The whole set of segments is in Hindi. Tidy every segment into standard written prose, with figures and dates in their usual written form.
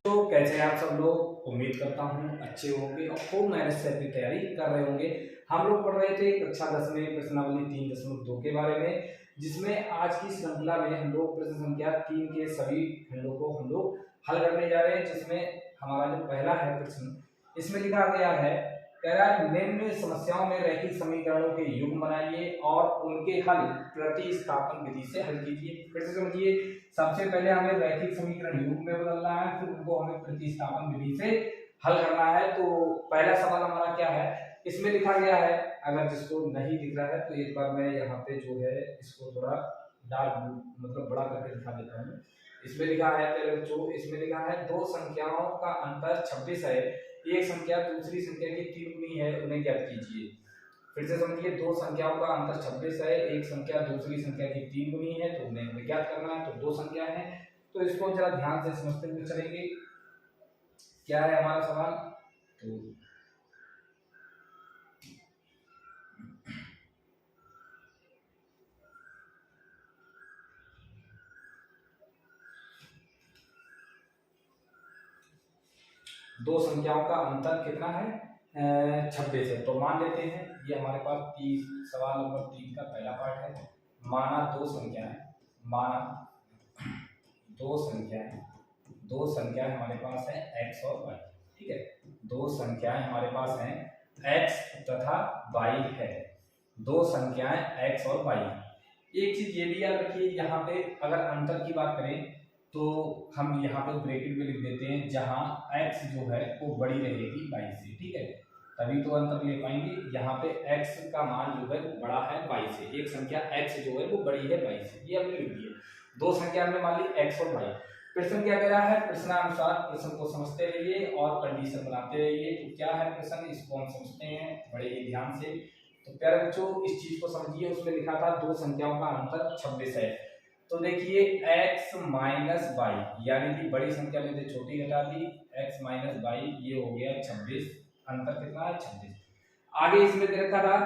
तो कैसे हैं आप सब लोग। उम्मीद करता हूँ अच्छे होंगे और खूब मेहनत से अपनी तैयारी कर रहे होंगे। हम लोग पढ़ रहे थे कक्षा 10 में प्रश्नावली 3.2 के बारे में, जिसमें आज की श्रृंखला में हम लोग प्रश्न संख्या 3 के सभी खंडों को हम लोग हल करने जा रहे हैं। जिसमें हमारा जो पहला है प्रश्न, इसमें लिखा गया है, कह रहा है निम्न समस्याओं में रैखिक समीकरणों के युग्म बनाइए और उनके हल प्रतिस्थापन विधि से हल कीजिए। फिर से समझिए, सबसे पहले हमें रैखिक समीकरण युग्म में बदलना है, फिर उनको हमें प्रतिस्थापन विधि से हल करना है। तो पहला सवाल हमारा क्या है, इसमें लिखा गया है, अगर जिसको नहीं दिख रहा है तो एक बार मैं यहाँ पे जो है इसको थोड़ा डार्क मतलब बड़ा करके दिखा देता हूँ। इसमें लिखा है पहले बच्चों, इसमें लिखा है दो संख्याओं का अंतर 26 है, एक संख्या दूसरी संख्या की 3 गुनी है, उन्हें ज्ञात कीजिए। फिर से समझिए, दो संख्याओं का अंतर 26 है, एक संख्या दूसरी संख्या की 3 गुनी है, तो उन्हें हमें ज्ञात करना है। तो दो संख्या है, तो इसको जरा ध्यान से समझते हुए चलेंगे। क्या है हमारा सवाल, तो दो संख्याओं का अंतर कितना है, 26 है। तो मान लेते हैं ये हमारे पास 30 सवाल नंबर 3 का पहला पार्ट है। माना दो संख्याएं, माना दो संख्याएं हमारे पास है x और y। ठीक है, दो संख्याएं हमारे पास हैं x तथा y है, दो संख्याएं x और y। एक चीज ये भी याद रखिए, यहाँ पे अगर अंतर की बात करें तो हम यहाँ पे ब्रैकेट में लिख देते हैं जहां x जो है वो बड़ी रहेगी y से। ठीक है, तभी तो अंतर ले पाएंगे। यहाँ पे x का मान जो है बड़ा है y से, एक संख्या x जो है वो बड़ी है y से, ये हमने लिख दिया। दो संख्या हमने मान ली x और y। प्रश्न क्या कह रहा है, प्रश्नानुसार प्रश्न को समझते रहिए और कंडीशन बनाते रहिए। तो क्या है प्रश्न, इसको हम समझते हैं बड़े ही ध्यान से। तो प्यारे बच्चों इस चीज को समझिए, उसमें लिखा था दो संख्याओं का अंतर 26 है। तो देखिए x माइनस वाई, यानी कि बड़ी संख्या में से छोटी घटा दी, x माइनस वाई, ये हो गया 26। अंतर कितना है, 26। आगे इसमें दे रखा था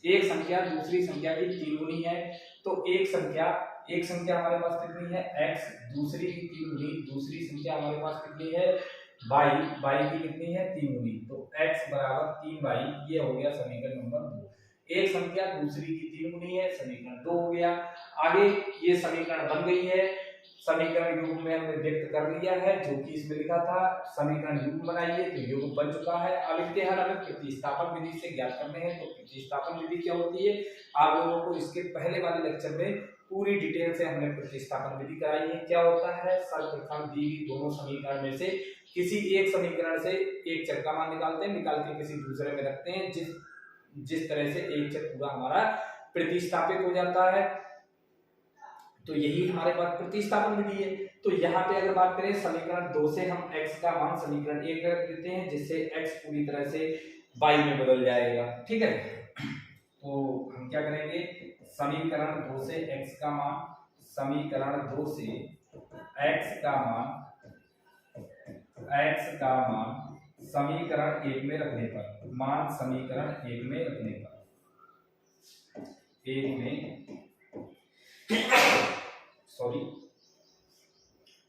एक संख्या दूसरी संख्या की 3 गुनी है। तो एक संख्या हमारे पास कितनी है x, दूसरी की 3 गुनी, दूसरी संख्या हमारे पास कितनी है y की कितनी है 3 गुनी। तो x बराबर 3y, ये हो गया समीकरण नंबर 2। एक संख्या दूसरी की 3 गुनी है, समीकरण 2 हो गया। आगे ये समीकरण बन गई है, समीकरण युग्म में हमने व्यक्त कर लिया है, जो कि इसमें लिखा था समीकरण युग्म बनाइए, तो युग्म बन चुका है। अब इनके हल हमें प्रतिस्थापन विधि से ज्ञात करने हैं। तो प्रतिस्थापन विधि क्या होती है, आप लोगों को इसके पहले वाले लेक्चर में पूरी डिटेल से हमने प्रतिस्थापन विधि कराई है। क्या होता है, सर्वप्रथम दी गई दोनों समीकरण में से किसी एक समीकरण से एक चर का मान निकालते हैं, निकाल के किसी दूसरे में रखते हैं, जिस तरह से एक चर पूरा हमारा प्रतिस्थापित हो जाता है। तो यही हमारे पास प्रतिस्थापन विधि है। तो यहाँ पे अगर बात करें समीकरण 2 से हम x का मान समीकरण 1 रख देते हैं, जिससे x पूरी तरह से y में बदल जाएगा। ठीक है, तो हम क्या करेंगे, समीकरण 2 से x का मान, समीकरण 2 से x का मान समीकरण 1 में रखने पर, मान समीकरण 1 में रखने पर, सॉरी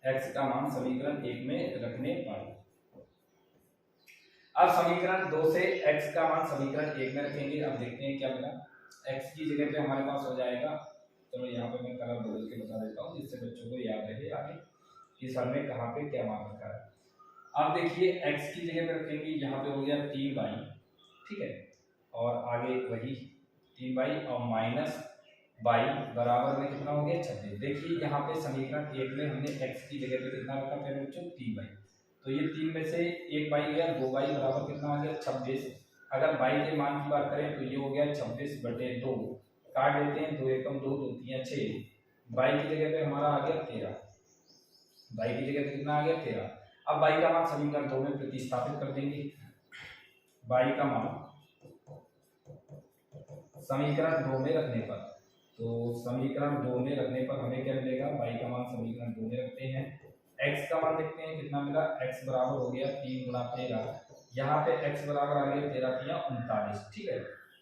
x का मान समीकरण 1 में रखने पर। अब समीकरण 2 से x का मान समीकरण 1 में रखेंगे। अब देखते हैं क्या मिला, x की जगह पे हमारे पास हो जाएगा, तो यहाँ पे मैं कलर बदल के बता देता हूँ जिससे बच्चों को याद रहे आगे कि सर ने कहाँ पे क्या मान रखा है। अब देखिए x की जगह पे रखेंगे, यहाँ पे हो गया 3y। ठीक है, और आगे वही 3y और माइनस y बराबर में कितना हो गया 26। देखिए यहाँ पे समीकरण 1 में हमने x की जगह पे कितना रखा पहले बच्चों, 3y। तो ये 3 में से एक y गया, 2y बराबर कितना आ गया 26। अगर y के मान की बात करें तो ये हो गया 26/2, काट लेते हैं, 2 एकम 2, 2 3 6, y की जगह पे हमारा आ गया 13, y की जगह पे कितना आ गया 13। अब y का मान समीकरण 2 में प्रतिस्थापित कर देंगे, y का मान समीकरण 2 में रखने पर, तो समीकरण 2 में रखने पर हमें क्या मिलेगा, y का मान समीकरण 2 में रखते हैं। x का मान देखते हैं कितना मिला, x बराबर हो गया 3 गुणा 13, यहाँ पे x बराबर आ गया 13 या 39। ठीक है,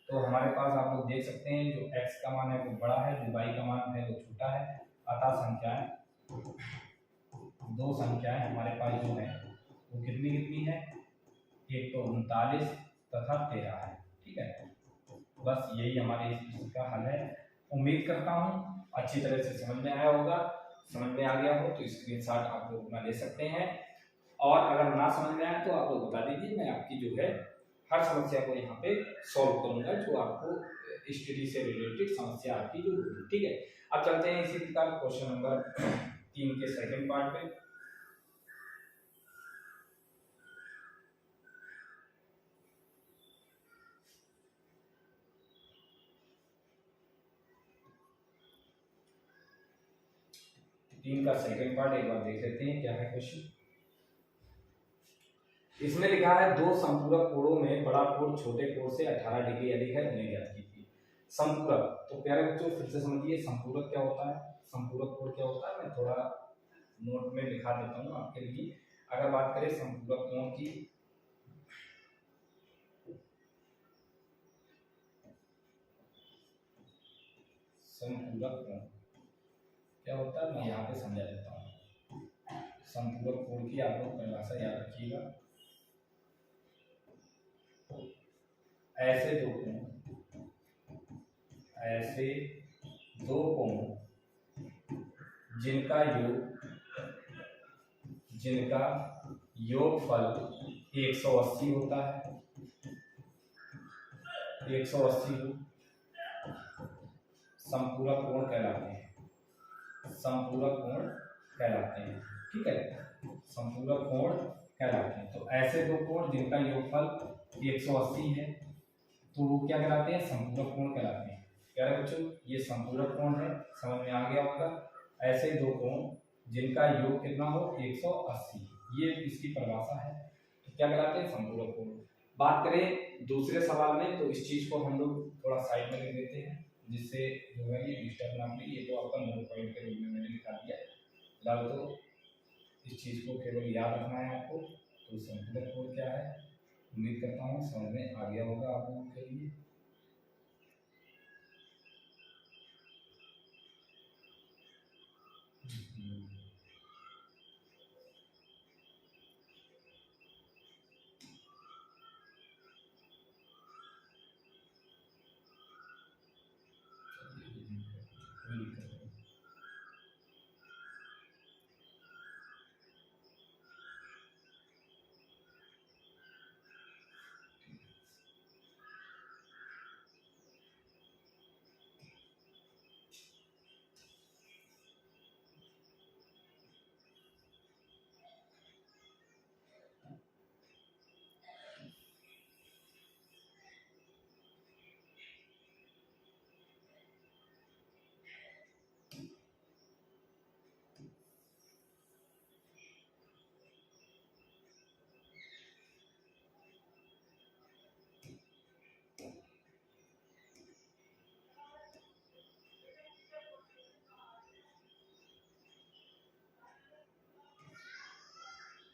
तो हमारे पास आप लोग देख सकते हैं जो x का मान है वो बड़ा है, जो y का मान है वो छोटा है, अतः संख्याएं दो संख्याएं हमारे पास जो है वो कितनी कितनी है, एक तो 39 तथा 13 है। ठीक है, बस यही हमारे इस प्रश्न का हल है। उम्मीद करता हूँ अच्छी तरह से समझ में आया होगा। समझ में आ गया हो तो स्क्रीनशॉट आप लोग अपना ले सकते हैं, और अगर ना समझ में आए तो आप लोग बता दीजिए, मैं आपकी जो है हर समस्या को यहाँ पे सॉल्व करूंगा जो आपको स्टडी से रिलेटेड समस्या आपकी जो होगी। ठीक है, अब चलते हैं इसी प्रकार क्वेश्चन नंबर 3 के सेकंड पार्ट पे। तीन का सेकंड पार्ट एक बार देख लेते हैं क्या है क्वेश्चन। इसमें लिखा है दो संपूरक कोणों में बड़ा कोण छोटे कोण से 18 डिग्री अधिक है, उन्हें ज्ञात कीजिए। संपूरक, तो प्यारे बच्चों फिर से समझिए संपूरक क्या होता है, संपूरक कोण क्या होता है, मैं थोड़ा नोट में लिखा देता हूँ आपके लिए। अगर बात करें संपूरक कोण की, संपूरक कोण क्या होता है मैं यहाँ पे समझा देता हूँ। संपूरक कोण की आप लोग परिभाषा याद रखिएगा। ऐसे दो कोण जिनका योगफल 180 होता है, 180 संपूरक कोण कहलाते हैं, संपूरक कोण कहलाते हैं। ठीक है, संपूरक कोण कहलाते हैं। तो ऐसे दो कोण जिनका योगफल 180 है तो वो क्या कहलाते हैं, संपूरक कोण कहलाते हैं। प्यारे बच्चों ये संपूरक कोण है, समझ में आ गया होगा। ऐसे दो कोण जिनका योग कितना हो 180, ये इसकी परिभाषा है, तो क्या कहलाते हैं, संपूरक कोण। बात करें दूसरे सवाल में तो इस चीज को हम लोग थोड़ा साइड में लिख देते हैं जिससे जो है ये डिस्टर्ब ना हो। ये तो आपका नोट पॉइंट के रूप में मैंने लिखा दिया, फिलहाल तो इस चीज को केवल याद रखना है आपको। तो संपूरक कोण क्या है, उम्मीद करता हूँ समझ में आ गया होगा आप लोगों के लिए।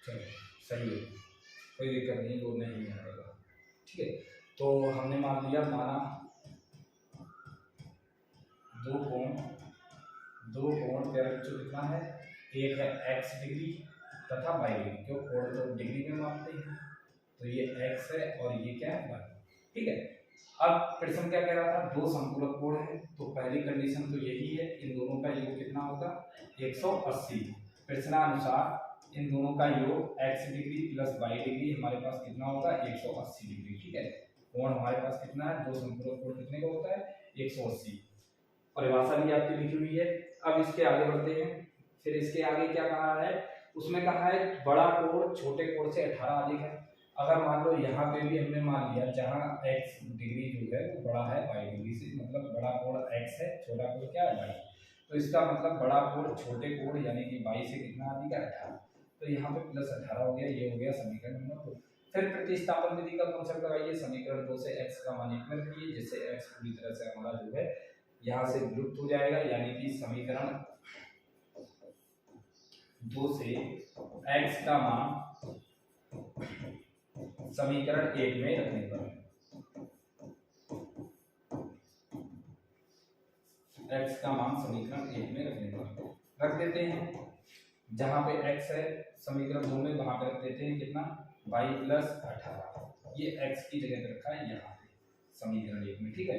चलो सही है, कोई दिक्कत नहीं, वो नहीं आएगा। ठीक है, तो हमने मान लिया, माना दो कोण प्यारे बच्चों कितना है, एक है x डिग्री तथा y डिग्री, क्यों कोण तो डिग्री में मापते हैं, तो ये x है और ये क्या है y। ठीक है, अब प्रश्न क्या कह रहा था, दो संपूरक कोण है, तो पहली कंडीशन तो यही है, इन दोनों का योग कितना होगा 180। प्रश्नानुसार इन दोनों का योग x degree plus y degree हमारे पास कितना होगा 180 डिग्री। ठीक है, कोण हमारे पास कितना है, दो संपूरक कोण कितने का होता है 180। परिभाषा भी आपकी लिखी हुई है। अब इसके आगे बढ़ते हैं, फिर इसके आगे क्या कहा है, उसमें कहा है बड़ा कोण छोटे कोण से 18 अधिक है। अगर मान लो यहाँ पे भी हमने मान लिया जहाँ x डिग्री जो है वो बड़ा है y डिग्री से, मतलब बड़ा कोण x है, छोटा कोण क्या है y, तो इसका मतलब बड़ा कोण छोटे कोण यानी कि y से कितना अधिक है 18, तो यहाँ पे प्लस 18 हो गया, ये हो गया समीकरण नंबर 2। फिर प्रतिस्थापन विधि का कॉन्सेप्ट लगाइए, समीकरण 2 से x का मान 1 में रखिए, जिससे x पूरी तरह से हमारा जो है यहाँ से विलुप्त हो जाएगा, यानी कि समीकरण 2 से x का मान समीकरण 1 में रखने पर x का मान समीकरण 1 में रखने पर रख देते हैं। जहाँ पे x है समीकरण 2 में, वहां पे रख देते हैं कितना, y प्लस 18, ये x की जगह पे रखा है यहाँ पे समीकरण 1 में, ठीक है।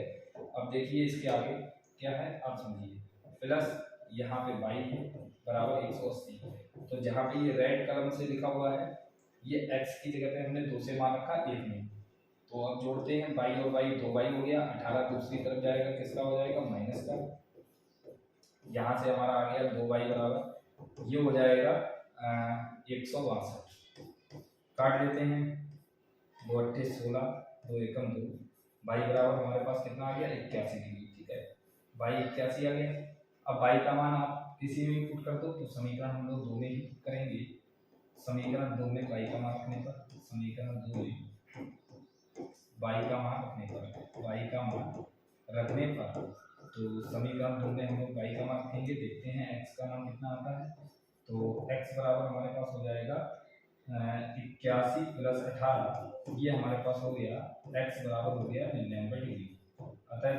अब देखिए इसके आगे क्या है, आप समझिए, प्लस यहाँ पे y है बराबर 180, तो जहाँ पे ये रेड कलम से लिखा हुआ है ये x की जगह पे हमने 2 से मान रखा 1 में, तो अब जोड़ते हैं y और y, 2y हो गया, 18 दूसरी तरफ जाएगा, किसका हो जाएगा, माइनस का, यहाँ से हमारा आ गया 2y बराबर, ये हो जाएगा 162, काट लेते हैं, 2 8 16, 2 एकम 2, y बराबर हमारे पास कितना आ गया 81 डिग्री, ठीक है, y 81 आ गया। अब y का मान आप किसी में पुट कर दो, तो समीकरण हम लोग 2 में ही करेंगे, समीकरण 2 में y का मान रखने पर, समीकरण 2 में y का मान रखने पर, y का मान रखने पर, तो समीकरण 2 में हम लोग y का मान रखेंगे, देखते हैं x का मान कितना आता है, तो x बराबर हमारे पास हो जाएगा 81 प्लस 18, ये हमारे पास हो गया x बराबर हो गया 99 डिग्री। अतः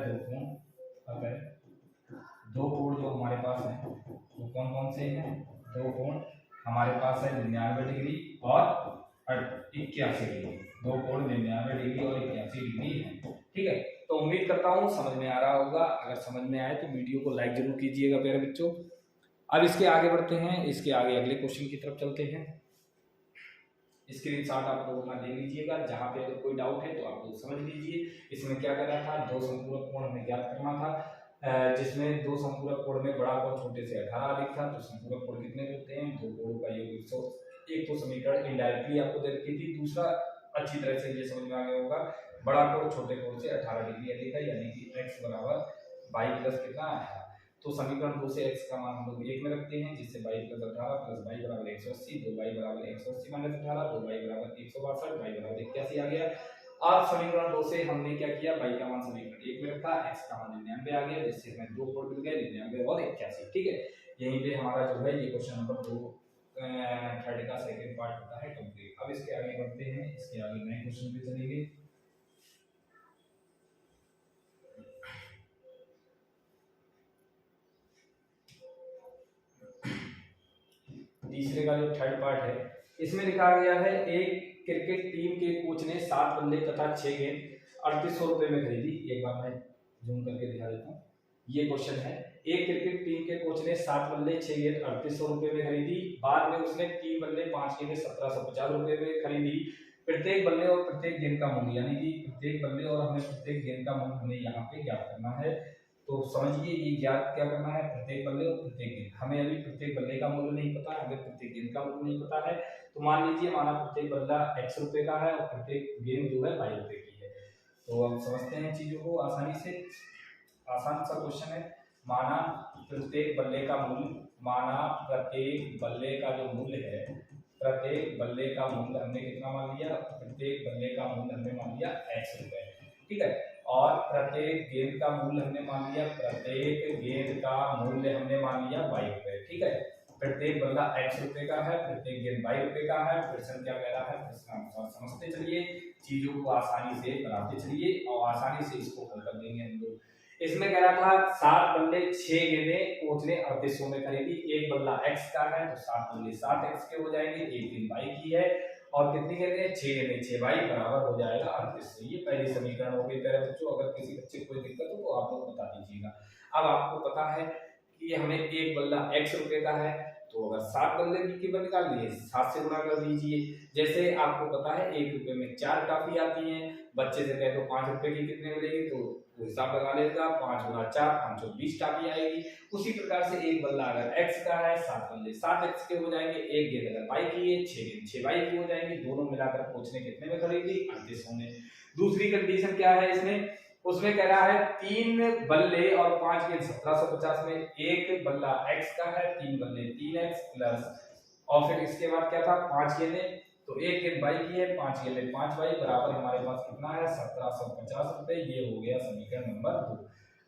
दो कोण जो हमारे पास है वो कौन कौन से हैं, दो कोण हमारे पास है 99 डिग्री और 81 डिग्री, दो कोण 99 डिग्री और 81 डिग्री है, ठीक है। तो उम्मीद करता हूँ समझ में आ रहा होगा, अगर समझ में आए तो वीडियो को लाइक जरूर कीजिएगा प्यारे बच्चों। अब इसके आगे बढ़ते हैं, इसके आगे अगले क्वेश्चन की तरफ चलते हैं। स्क्रीनशॉट आप लोग अपना ले लीजिएगा, जहाँ पे अगर कोई डाउट है तो आप लोग समझ लीजिए। इसमें क्या करना था, दो संपूरक कोण हमें ज्ञात करना था, जिसमें दो संपूरक कोण में बड़ा कोण छोटे से 18 अधिक था, तो संपूरक कोण कितने होते हैं, दो कोणों का योग 100। एक तो समीकरण इनडायरेक्टली आपको दे रखी थी, दूसरा अच्छी तरह से ये समझ में आ गया होगा, बड़ा कोण छोटे कोण से 18 डिग्री अधिक है, यानी कि x बराबर y प्लस कितना 18। तो समीकरण 2 से x का मान हम लोग 1 में रखते हैं, जिससे y प्लस 18 प्लस y बराबर 180, 2y बराबर 180 माइनस 18, 2y बराबर 162, y बराबर 81 आ गया। अब समीकरण 2 से हमने क्या किया, y का मान समीकरण 1 में रखा, x का मान 99 आ गया, जिससे हमें दो कोण मिल गए 99 और 81, ठीक है। यहीं पे हमारा जो है ये क्वेश्चन नंबर 2 थर्ड का सेकंड पार्ट होता है कंप्लीट। अब इसके आगे बढ़ते हैं, इसके आगे नए क्वेश्चन पे चलेंगे। तीसरे का जो थर्ड पार्ट है, इसमें लिखा गया है, एक क्रिकेट टीम के कोच ने 7 बल्ले तथा 6 गेंद 3800 रुपए में खरीदी। एक बार मैं जूम करके दिखा देता हूँ, ये क्वेश्चन है, एक क्रिकेट टीम के कोच ने 7 बल्ले 6 गेंद 3800 रुपए में खरीदी, बाद में उसने 3 बल्ले 5 गेंद 1750 रुपए में खरीदी। प्रत्येक बल्ले और प्रत्येक गेंद का मूल्य, यानी कि प्रत्येक बल्ले और हमें प्रत्येक गेंद का मूल्य हमें यहाँ पे ज्ञात करना है। तो समझिए ये ज्ञात क्या करना है, प्रत्येक बल्ले और प्रत्येक गेंद। हमें अभी प्रत्येक बल्ले का मूल्य नहीं पता है, हमें प्रत्येक गेंद का मूल्य नहीं पता है, तो मान लीजिए माना प्रत्येक बल्ला x रुपए का है और प्रत्येक गेंद जो है y रुपए की है। तो अब समझते हैं चीजों को आसानी से, आसान सा क्वेश्चन है। माना प्रत्येक बल्ले का मूल्य, माना प्रत्येक बल्ले का जो मूल्य है, प्रत्येक बल्ले का मूल्य हमने कितना मान लिया, प्रत्येक बल्ले का मूल्य हमने मान लिया x रुपए, ठीक है। और प्रत्येक गेंद का मूल्य हमने मान लिया, प्रत्येक गेंद का मूल्य हमने मान लिया y रुपए, ठीक है। प्रत्येक बल्ला x रुपए का है, प्रत्येक गेंद y रुपए का है। प्रश्न क्या कह रहा है, प्रश्न अनुसार समझते चलिए, चीजों को आसानी से बनाते चलिए और आसानी से इसको हल कर देंगे हम लोग। इसमें कह रहा था 7 बल्ले 6 गेंदें कोच ने 3800 में खरीदी, एक बल्ला x का है तो 7 बल्ले 7x के हो जाएंगे, एक गेंद y की है और कितनी गेंदें 6 गेंदें 6y बराबर हो जाएगा 3800। ये पहली समीकरण हो गई प्यारे बच्चों। अगर किसी बच्चे को कोई दिक्कत हो तो आप लोग बता दीजिएगा। अब आपको पता है कि हमें एक बल्ला x रुपए का है, तो अगर 7 बल्ले की कीमत निकाल लीजिए 7 से गुणा कर दीजिए। जैसे आपको पता है 1 रुपए में 4 टॉफी आती हैं, बच्चे से कहे तो 5 रुपए की कितने मिलेगी, तो हिसाब लगा लेगा, 5 गुणा 4 520 टॉफी आएगी। उसी प्रकार से एक बल्ला अगर x का है, 7 बल्ले 7x के हो जाएंगे, एक गेंद अगर y की है 6 गेंद 6y की हो जाएंगी। दोनों मिलाकर कोच ने कितने में खरीदी, 3800 में। दूसरी कंडीशन क्या है इसमें, उसमें कह रहा है 3 बल्ले और 5 गेंद 1750 में, एक बल्ला x का है, 3 बल्ले 3x प्लस, और फिर इसके बाद क्या था 5 गेंदें, तो एक गेंद y की है, 5 गेंदें 5y बराबर हमारे पास कितना है 1750 रुपए। ये हो गया समीकरण नंबर 2।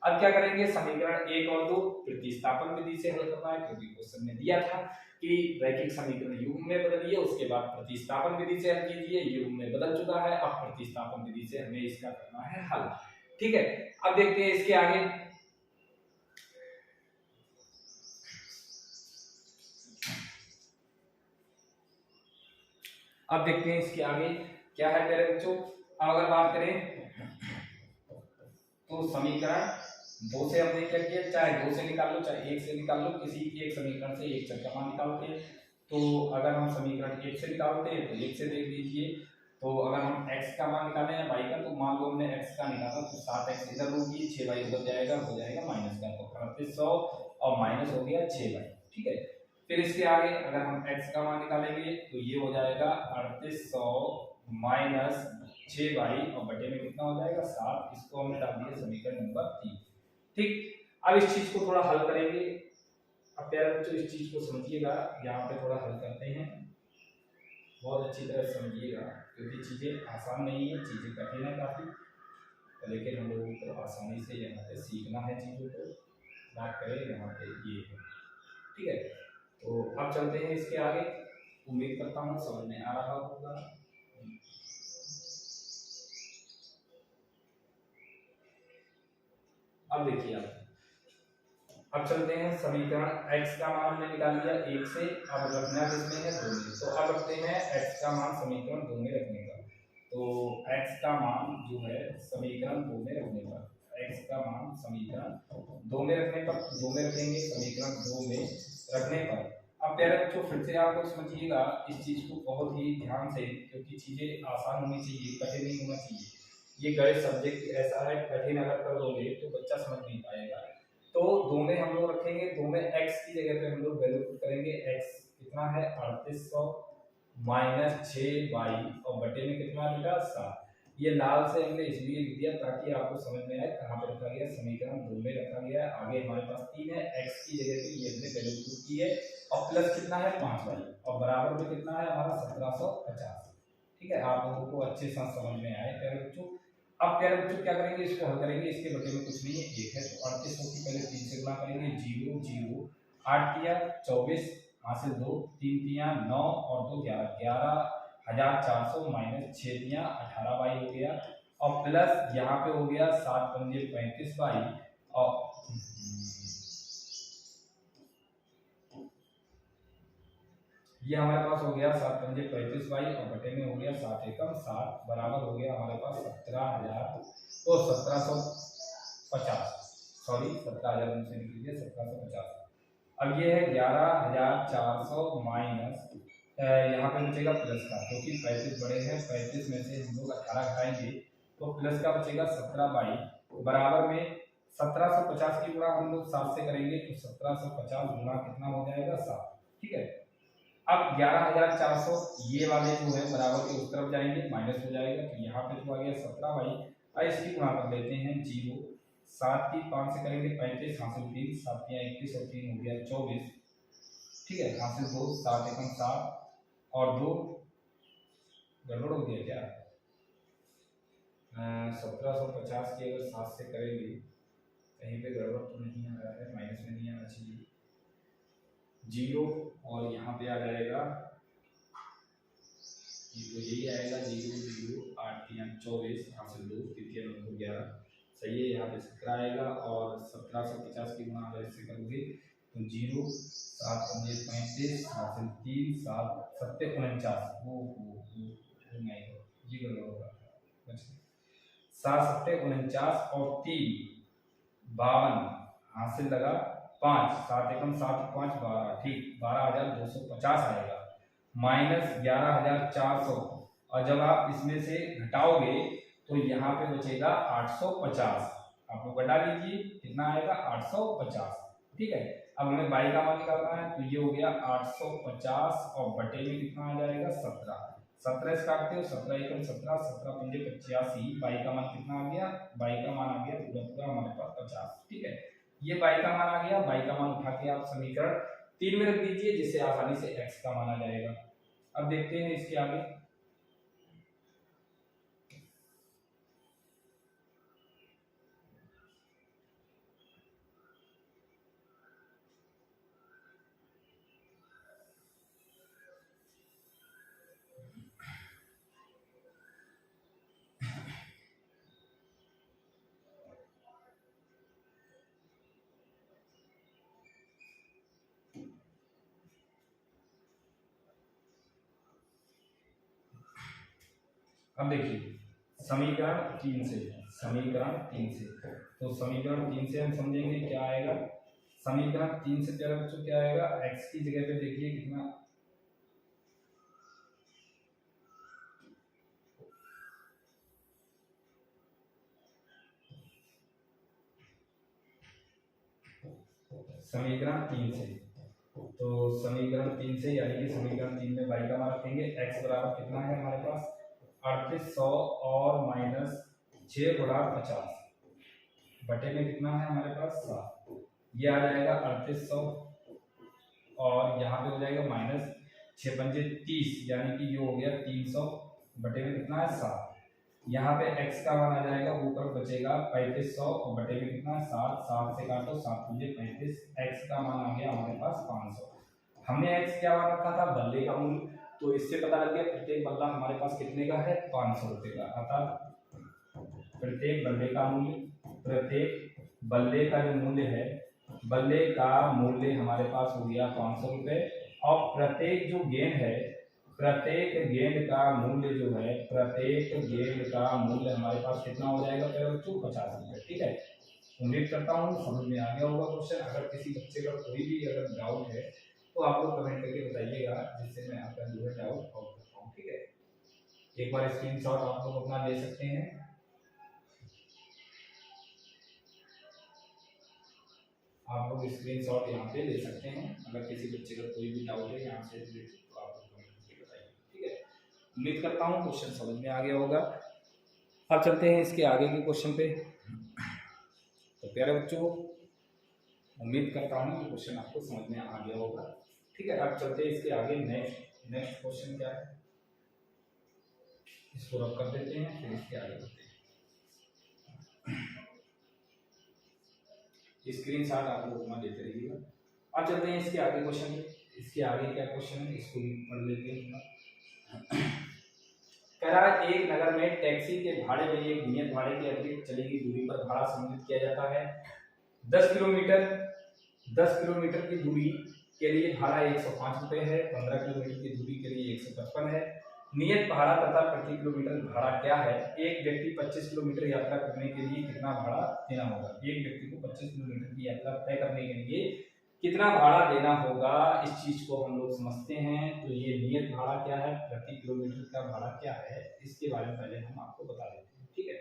अब क्या करेंगे, समीकरण 1 और 2 प्रतिस्थापन विधि से हल करना है, क्योंकि क्वेश्चन में दिया था कि रैखिक समीकरण युग्म में बदलिए, उसके बाद प्रतिस्थापन विधि से हल कीजिए। युग्म में बदल चुका है, अब प्रतिस्थापन विधि से हमें इसका करना है हल, ठीक है। अब देखते हैं इसके आगे, अब देखते हैं इसके आगे क्या है मेरे बच्चों। अब अगर बात करें तो समीकरण दो से हमने क्या किया, चाहे दो से निकाल लो चाहे एक से निकाल लो, किसी एक समीकरण से एक चर का मान निकालते हैं। तो अगर हम समीकरण एक से निकालते हैं तो एक से देख लीजिए, तो अगर हम x का मान निकालें या y का, तो मान लो हमने x का निकाला तो 7x इधर होगी, 6y उधर जाएगा, हो जाएगा माइनस का, तो 3800 और माइनस हो गया 6y। ठीक है, फिर इसके आगे अगर हम x का मान निकालेंगे तो ये हो जाएगा 3800 माइनस 6y और बटे में कितना हो जाएगा 7। इसको हमने डाल दिया समीकरण नंबर 3। ठीक, अब इस चीज को थोड़ा हल करेंगे। अब प्यारे बच्चों इस चीज को समझिएगा, यहाँ पे थोड़ा हल करते हैं, बहुत अच्छी तरह समझिएगा, क्योंकि चीजें आसान नहीं है, चीजें कठिन है काफी, लेकिन हम लोगों को आसानी से यहाँ पे सीखना है चीजों को। बात करें यहाँ पे ये है, ठीक है। तो अब चलते हैं इसके आगे, उम्मीद करता हूँ समझ में आ रहा होगा। अब देखिए आप, अब चलते हैं समीकरण x का मान हमने निकाल लिया 1 से, अब रखना किसमें है 2 में, तो अब रखते हैं x का मान समीकरण 2 में रखने का। तो x का मान जो है समीकरण 2 में रखने का, x का मान समीकरण 2 में रखने पर 2 में रखेंगे, समीकरण 2 में रखने पर। अब प्यारे बच्चों फिर से आप लोग समझिएगा इस चीज को बहुत ही ध्यान से, क्योंकि चीजें आसान होनी चाहिए, कठिन नहीं होना चाहिए। ये गणित सब्जेक्ट ऐसा है, कठिन अगर कर दोगे तो बच्चा समझ नहीं पाएगा। तो 2 में हम लोग रखेंगे, 2 में x की जगह पे हम लोग वैल्यू पुट करेंगे, x कितना है 3800 माइनस 6y और बटे में कितना बेटा 7। ये लाल से हमने इसलिए लिख दिया ताकि आपको समझ में आए कहाँ पे रखा गया, समीकरण 2 में रखा गया है। आगे हमारे पास 3 है, x की जगह पे ये हमने वैल्यू पुट की है, और प्लस कितना है 5y और बराबर में कितना है हमारा 1750। ठीक है, आप लोगों को अच्छे से समझ में आए प्यारे बच्चों। अब प्यारे बच्चों क्या करेंगे, इसको हल करेंगे, इसके बटे में कुछ नहीं है, एक है, तो 3800 की पहले 3 से गुणा करेंगे, 0 0 8 तिया 24 हासिल 2 3 तिया 9 और 2 11 11400 माइनस 6 तिया 18y हो गया, और प्लस यहाँ पे हो गया 7 पंजे 35y और ये हमारे पास हो गया 7 पंजे 35y और बटे में हो गया 7 एकम 7 बराबर हो गया हमारे पास 17,000 तो 1750, सॉरी 17,000 से निकल गया 1750। अब ये है 11,400 माइनस यहाँ पे बचेगा प्लस का, क्योंकि 35 बड़े हैं, 35 में से हम लोग 18 घटाएंगे तो प्लस का बचेगा 17 बराबर में 1750 की गुणा हम लोग 7 से करेंगे तो 1750 गुणा कितना हो जाएगा 7। ठीक है, अब 11,400 ये वाले जो है बराबर के उस तरफ जाएंगे, माइनस हो जाएगा, तो यहाँ पे जो आ गया 17y, और इसकी गुणा कर लेते हैं 0 7 की 5 से करेंगे 35 हासिल 3 7 या 21 और 3 हो गया 24। ठीक है, हासिल 2 7 एकम 7 और 2 गड़बड़ हो गया क्या, 1750 की अगर 7 से करेंगे कहीं पे गड़बड़ तो नहीं आ रहा है, माइनस में नहीं आना चाहिए, 0 और यहाँ पे आ जाएगा तो यही आएगा 0 0 8 3 24 हासिल 2 तृतीय नंबर 11 सही है, यहाँ पे 17 आएगा और 1750 की गुणा अगर इससे करोगे तो 0 7 पंजे 35 हासिल 3 7 7 49 वो नहीं ये गड़बड़ होगा, 7 7 49 और 3 52 हासिल लगा 5 7 एकम 7 5 12, ठीक 12,250 आएगा माइनस 11,400, और जब आप इसमें से घटाओगे तो यहाँ पे बचेगा 850, आप लोग घटा लीजिए कितना आएगा 850। ठीक है, अब हमें y का मान निकालना है, तो ये हो गया 850 और बटे में कितना आ जाएगा 17 17 से काटते हो 17 एकम 17 17 पंजे 85, y का मान कितना आ गया, y का मान आ गया पूरा पूरा हमारे पास 50। ठीक है, ये y का मान आ गया, y का मान उठा के आप समीकरण 3 में रख दीजिए, जिससे आसानी से x का मान आ जाएगा। अब देखते हैं इसके आगे, अब देखिए समीकरण 3 से, समीकरण 3 से, तो समीकरण 3 से हम समझेंगे क्या आएगा। समीकरण 3 से प्यारे बच्चों क्या आएगा, x की जगह पे देखिए कितना, समीकरण 3 से, तो समीकरण 3 से यानी कि समीकरण 3 में y का मान रखेंगे, x बराबर कितना है हमारे पास 3800 और माइनस 6 गुणा 50 बटे में कितना है हमारे पास 7, ये आ जाएगा 3800 और यहाँ पे हो जाएगा माइनस 6 पंजे 30 यानी कि ये हो गया 300 बटे में कितना है 7, यहाँ पे x का मान आ जाएगा ऊपर बचेगा 3500 और बटे में कितना है 7, 7 से काटो 7 पंजे 35, x का मान आ गया हमारे पास 500। हमने x क्या मान रखा था बल्ले का मूल्य, तो इससे पता लग गया प्रत्येक बल्ला हमारे पास कितने का है 500 रुपए का, अर्थात प्रत्येक बल्ले का मूल्य, प्रत्येक बल्ले का जो मूल्य है, बल्ले का मूल्य हमारे पास हो गया 500 रुपए, और प्रत्येक जो गेंद है, प्रत्येक गेंद का मूल्य जो है, प्रत्येक गेंद का मूल्य हमारे पास कितना हो जाएगा प्यारे बच्चों 50 रुपए। ठीक है, उम्मीद करता हूँ समझ में आ गया होगा क्वेश्चन। अगर किसी बच्चे का कोई भी अगर डाउट है तो आप लोग कमेंट करके बताइएगा, जिससे मैं आपका जो है डाउट सॉल्व करता हूँ। ठीक है, एक बार स्क्रीनशॉट आप लोग अपना ले सकते हैं, आप लोग स्क्रीनशॉट यहाँ पे ले सकते हैं। अगर किसी बच्चे का कोई भी डाउट है यहाँ से तो आप लोग कमेंट करके बताइए। ठीक है, उम्मीद करता हूँ क्वेश्चन समझ में आ गया होगा। अब चलते हैं इसके आगे के क्वेश्चन पे। तो प्यारे बच्चों उम्मीद करता हूँ कि क्वेश्चन आपको समझ में आ गया होगा। ठीक है, अब चलते हैं इसके आगे। नेक्स्ट क्वेश्चन क्या है, इसको रब कर देते हैं, फिर इसके आगे बढ़ते हैं। स्क्रीनशॉट आप लोग अपना लेते रहिएगा। अब चलते हैं इसके आगे क्वेश्चन पे। इसके आगे क्या क्वेश्चन है इसको पढ़ लेते हैं। कह रहा है एक नगर में टैक्सी के भाड़े में एक नियत भाड़े के अतिरिक्त चली गई दूरी पर भाड़ा सम्मिलित किया जाता है। 10 किलोमीटर की दूरी के लिए भाड़ा 105 रुपये है, 15 किलोमीटर की दूरी के लिए 155 है। नियत भाड़ा तथा प्रति किलोमीटर भाड़ा क्या है। एक व्यक्ति 25 किलोमीटर यात्रा करने के लिए कितना भाड़ा देना होगा। एक व्यक्ति को 25 किलोमीटर की यात्रा तय करने के लिए कितना भाड़ा देना होगा, इस चीज को हम लोग समझते हैं। तो ये नियत भाड़ा क्या है, प्रति किलोमीटर का भाड़ा क्या है, इसके बारे में पहले हम आपको बता देते हैं। ठीक है,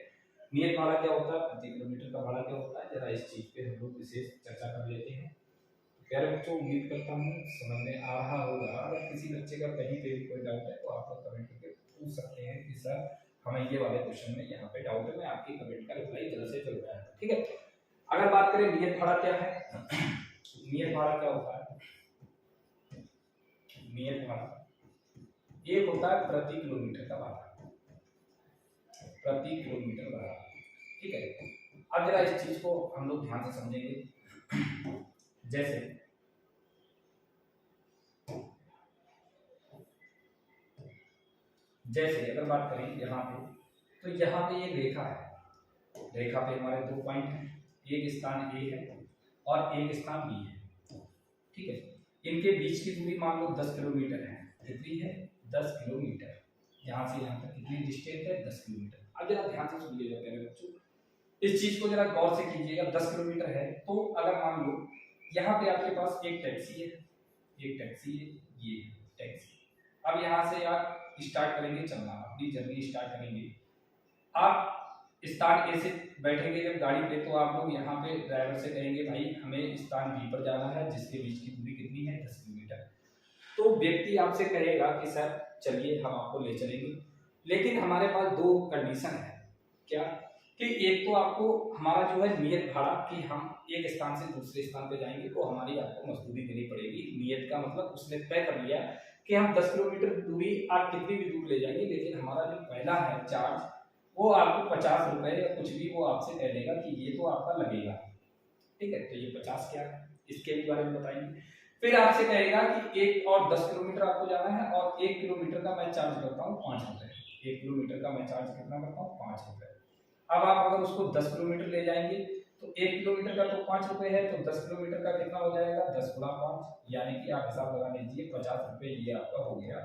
नियत भाड़ा क्या होता है, प्रति किलोमीटर का भाड़ा क्या होता है, जरा इस चीज पे हम लोग विशेष चर्चा कर लेते हैं। प्यारे बच्चों उम्मीद करता हूँ समझ में आ रहा होगा। अगर किसी बच्चे का कहीं पे भी कोई डाउट है तो आप लोग कमेंट करके पूछ सकते हैं कि सर हमें ये वाले क्वेश्चन में यहाँ पे डाउट है, मैं आपकी कमेंट का रिप्लाई जल्द से जल्द दूंगा। ठीक है, अगर बात करें नियत भाड़ा क्या है, नियत भाड़ा क्या होता है। नियत भाड़ा एक होता है प्रति किलोमीटर का भाड़ा, प्रति किलोमीटर भाड़ा। ठीक है, अब जरा इस चीज को हम लोग ध्यान से समझेंगे। जैसे अगर बात करें यहाँ पे, तो यहाँ पे एक रेखा है, रेखा पे हमारे 2 पॉइंट हैं, एक स्थान ए है और एक स्थान बी है। ठीक है, इनके बीच की दूरी मान लो 10 किलोमीटर है। कितनी है, 10 किलोमीटर। यहाँ से यहाँ तक कितनी डिस्टेंस है, 10 किलोमीटर। अब जरा ध्यान से सुनिएगा प्यारे बच्चों, इस चीज को जरा गौर से कीजिएगा। 10 किलोमीटर है तो अगर मान लो यहाँ पे आपके पास एक टैक्सी है, एक टैक्सी है, ये टैक्सी। अब यहाँ से आप स्टार्ट करेंगे चलना, अपनी जर्नी स्टार्ट करेंगे। आप स्थान ए से बैठेंगे जब गाड़ी पे, तो आप लोग यहाँ पे ड्राइवर से कहेंगे भाई हमें स्थान बी पर जाना है, जिसके बीच की दूरी कितनी है, 10 किलोमीटर। तो व्यक्ति आपसे कहेगा कि सर चलिए हम आपको ले चलेंगे, लेकिन हमारे पास 2 कंडीशन है। क्या कि एक तो आपको हमारा जो है नियत भाड़ा कि हम एक स्थान से दूसरे स्थान पे जाएंगे तो हमारी आपको मजदूरी देनी पड़ेगी। नियत का मतलब उसने तय कर लिया कि हम 10 किलोमीटर दूरी आप कितनी भी दूर ले जाएंगे, लेकिन हमारा जो पहला है चार्ज वो आपको 50 रुपए या कुछ भी वो आपसे कह देगा कि ये तो आपका लगेगा। ठीक है, तो ये 50 क्या है इसके भी बारे में बताएंगे। फिर आपसे कहेगा कि एक और 10 किलोमीटर आपको जाना है और 1 किलोमीटर का मैं चार्ज करता हूँ 5 रुपए। 1 किलोमीटर का मैं चार्ज कितना करता हूँ, 5 रुपए। अब आप अगर उसको 10 किलोमीटर ले जाएंगे तो 1 किलोमीटर का तो 5 रुपए है, तो 10 किलोमीटर का कितना हो जाएगा, 10 गुणा 5, यानी कि आप हिसाब लगा लीजिए 50 रुपए ये आपका हो गया।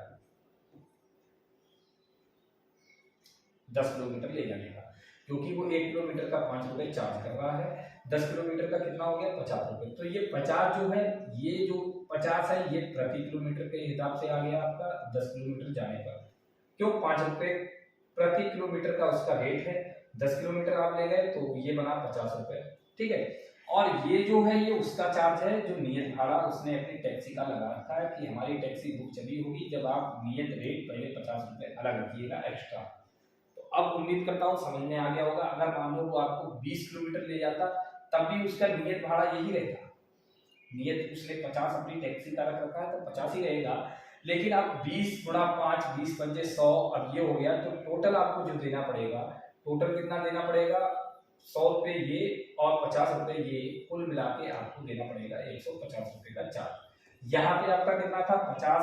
10 किलोमीटर ले जाने का, क्योंकि वो 1 किलोमीटर का 5 रुपये चार्ज कर रहा है, 10 किलोमीटर का कितना हो गया 50 रुपये। तो ये 50 जो है, ये जो 50 है ये प्रति किलोमीटर के हिसाब से आ गया आपका 10 किलोमीटर जाने पर। क्यों 5 रुपये प्रति किलोमीटर का उसका रेट है, 10 किलोमीटर आप ले गए तो ये बना 50 रुपये, ठीक है। और ये जो है ये उसका चार्ज है जो नियत भाड़ा उसने अपनी टैक्सी का लगा रखा है कि हमारी टैक्सी बुक चली होगी जब आप नियत रेट पहले 50 रुपये अलग रखिएगा एक्स्ट्रा। तो अब उम्मीद करता हूँ समझ में आ गया होगा। अगर मान लो वो आपको 20 किलोमीटर ले जाता तब भी उसका नियत भाड़ा यही रहता, नियत उसने 50 अपनी टैक्सी का रख रखा है तो 50 ही रहेगा, लेकिन अब 20 गुणा 5 20 पंजे 100 अब ये हो गया, तो टोटल आपको जो देना पड़ेगा, टोटल कितना देना पड़ेगा 100 रुपये ये और 50 रुपये ये, कुल मिला के आपको देना पड़ेगा 150 रुपये का चार्ज। यहाँ पे आपका कितना था 50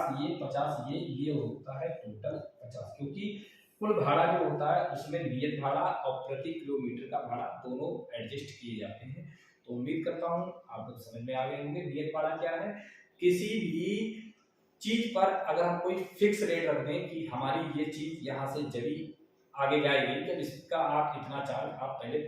ये होता है टोटल 50, क्योंकि कुल भाड़ा जो होता है उसमें नियत भाड़ा और प्रति किलोमीटर का भाड़ा दोनों एडजस्ट किए जाते हैं। तो उम्मीद करता हूँ आप लोग समझ में आ गए होंगे नियत भाड़ा क्या है। किसी भी चीज पर अगर हम कोई फिक्स रेट रख दें कि हमारी ये चीज यहाँ से जब आगे जाएगी जब इसका आप इतना चार्ज आप पहले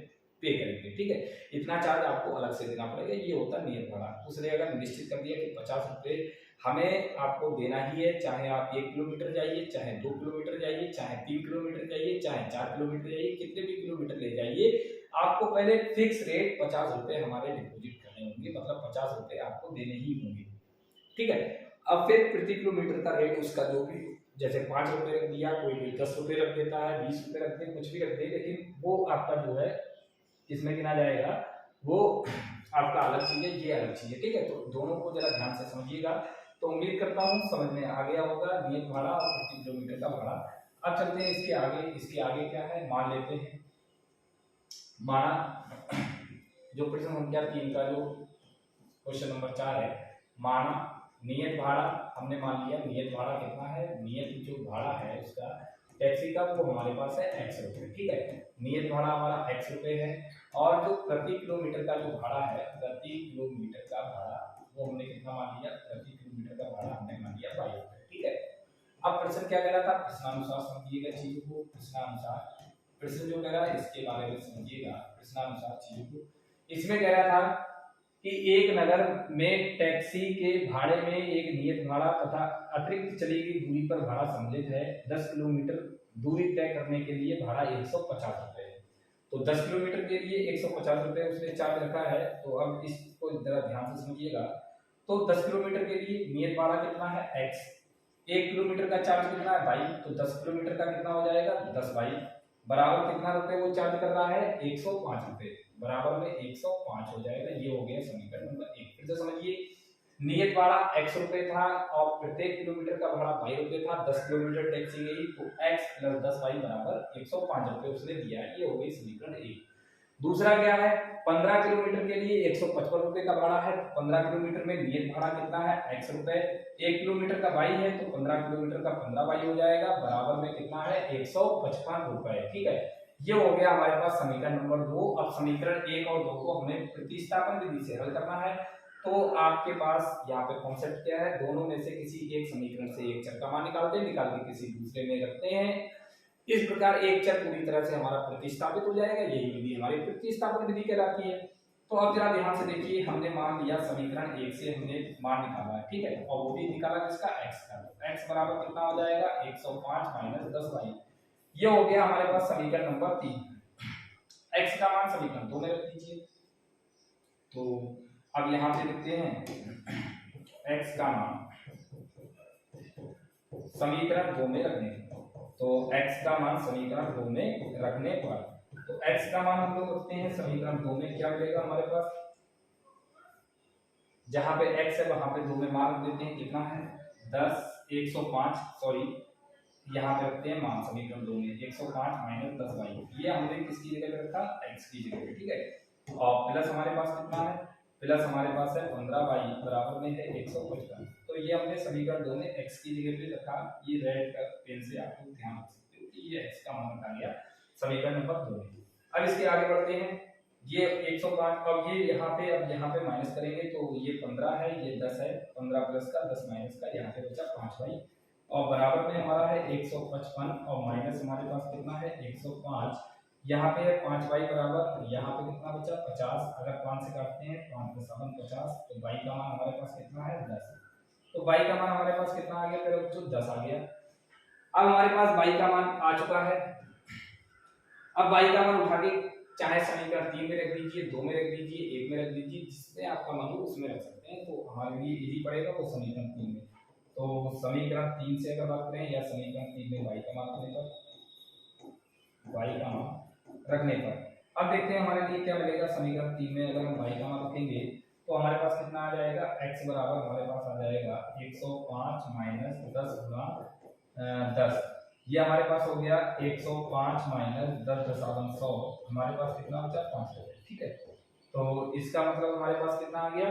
पे करेंगे, ठीक है, इतना चार्ज आपको अलग से देना पड़ेगा, ये होता है नियत भाड़ा। उसने अगर निश्चित कर दिया कि 50 रुपये हमें आपको देना ही है, चाहे आप 1 किलोमीटर जाइए, चाहे 2 किलोमीटर जाइए, चाहे 3 किलोमीटर जाइए, चाहे 4 किलोमीटर जाइए, कितने भी किलोमीटर ले जाइए, आपको पहले फिक्स रेट 50 रुपये हमारे डिपोजिट करने होंगे, मतलब 50 रुपये आपको देने ही होंगे, ठीक है। अब फिर प्रति किलोमीटर का रेट उसका जो भी, जैसे 5 रुपये रख दिया, कोई 10 रुपये रख देता है, 20 रुपये रख दे, कुछ भी रख दे, लेकिन वो आपका जो है किसमें गिना जाएगा, वो आपका अलग चीज है, ये अलग चीज है, ठीक है। तो दोनों को जरा ध्यान से समझिएगा। तो उम्मीद करता हूँ समझ में आ गया होगा नियत भाड़ा और प्रति किलोमीटर का भाड़ा। अब चलते हैं इसके आगे। इसके आगे क्या है, मान लेते हैं, माना जो प्रश्न संख्या 3 का जो क्वेश्चन नंबर 4 है, माना नियत भाड़ा हमने मान लिया, नियत भाड़ा कितना है, नियत जो भाड़ा है उसका टैक्सी का वो हमारे पास है x रुपये, ठीक है, नियत भाड़ा हमारा x रुपये है। और जो प्रति किलोमीटर का जो भाड़ा है, प्रति किलोमीटर का भाड़ा वो हमने कितना मान लिया, प्रति किलोमीटर का भाड़ा हमने मान लिया 22 रुपये, ठीक है। अब प्रश्न क्या कह रहा था, प्रश्नानुसार समझिएगा चीजों को, प्रश्नानुसार प्रश्न जो कह रहा है इसके बारे में समझिएगा, प्रश्नानुसार चीजों को। इसमें कह रहा था कि एक नगर में टैक्सी के भाड़े में एक नियत भाड़ा तथा अतिरिक्त चली गई दूरी पर भाड़ा सम्मिलित है। 10 किलोमीटर दूरी तय करने के लिए भाड़ा 150 रुपये है। तो 10 किलोमीटर के लिए 150 रुपये उसने चार्ज रखा है। तो अब इसको जरा ध्यान से समझिएगा। तो 10 किलोमीटर के लिए नियत भाड़ा कितना है x, 1 किलोमीटर का चार्ज कितना है y, तो 10 किलोमीटर का कितना हो जाएगा 10y बराबर कितना रुपए वो चार्ज कर रहा है 105 रुपये, बराबर में 105 हो जाएगा। ये हो गया समीकरण नंबर 1। फिर से समझिए, नियत भाड़ा x रुपये था और प्रत्येक किलोमीटर का भाड़ा y रुपये था। 10 किलोमीटर टैक्सी गई तो x + 10y बराबर 105 रुपये उसने दिया। ये हो गई समीकरण 1। दूसरा क्या है, 15 किलोमीटर के लिए 155 रुपये का भाड़ा है। 15 किलोमीटर में नियत भाड़ा कितना है x रुपये, 1 किलोमीटर का y है तो 15 किलोमीटर का 15y हो जाएगा, बराबर में कितना है 155 रुपये, ठीक है। ये हो गया हमारे पास समीकरण नंबर 2। अब समीकरण 1 और 2 को हमें प्रतिस्थापन विधि से हल करना है। तो आपके पास यहाँ पे कॉन्सेप्ट क्या है, दोनों में से किसी एक समीकरण से एक चर का मान निकालते हैं, निकाल के किसी दूसरे में रखते हैं। इस प्रकार एक चर पूरी तरह से हमारा प्रतिस्थापित हो जाएगा। यही विधि हमारी प्रतिस्थापन विधि कहलाती है। तो अब जरा ध्यान से देखिए, हमने मान लिया समीकरण 1 से हमने मान निकाला है, ठीक है, और वो भी निकाला किसका x का। x बराबर कितना हो जाएगा 105 - 10y। ये हो गया हमारे पास समीकरण नंबर 3। x का मान समीकरण 2 में रख दीजिए। तो अब यहाँ पे लिखते हैं x का मान समीकरण 2 में रखने, तो x का मान समीकरण 2 में रखने पर, तो x का मान हम लोग रखते हैं समीकरण 2 में, क्या मिलेगा हमारे पास, जहां पे x है वहां पे 2 में मान रख देते हैं, कितना है 10 105 सॉरी यहाँ पे रखते हैं मान समीकरण 2 में 105 - 10y। ये हमने किसकी जगह पे रखा x की जगह पे, ठीक है। और प्लस हमारे पास कितना है, प्लस हमारे पास है 15y बराबर में है 155। तो ये हमने समीकरण 2 में x की जगह पे रखा। ये रेड पेन से आप लोग ध्यान रख सकते हो कि ये x का मान रखा गया समीकरण नंबर 2 में। अब इसके आगे बढ़ते हैं, ये 105, अब ये यहाँ पे माइनस करेंगे तो ये 15 है, ये 10 है, 15 प्लस का 10 माइनस का, यहाँ पे बचा 5y। और बराबर में हमारा है 155 और माइनस हमारे पास कितना है 105। यहाँ पे है 5y बराबर, यहाँ पे कितना बचा 50। अगर 5 से काटते हैं 5 × 7 = 50, तो y का मान हमारे पास कितना है 10। तो y का मान हमारे पास कितना आ गया मेरे बच्चों 10 आ गया। अब हमारे पास y का मान आ चुका है। अब y का मान उठा के चाहे समीकरण 3 में रख दीजिए, 2 में रख दीजिए, 1 में रख दीजिए, जिसमें आपका मन हो उसमें रख सकते हैं। तो हमारे लिए इजी पड़ेगा वो समीकरण 3 में। तो समीकरण 3 से अगर बात करें या समीकरण 3 में y का मान रखने पर, y का मान रखने पर अब देखते हैं हमारे लिए क्या मिलेगा। समीकरण 3 में अगर हम y का मान रखेंगे तो हमारे पास कितना आ जाएगा, x बराबर हमारे पास आ जाएगा 105 माइनस 10 गुना 10। ये हमारे पास हो गया 105 माइनस 10 × 100, हमारे पास कितना बचा 500। ठीक है, तो इसका मतलब हमारे पास कितना आ गया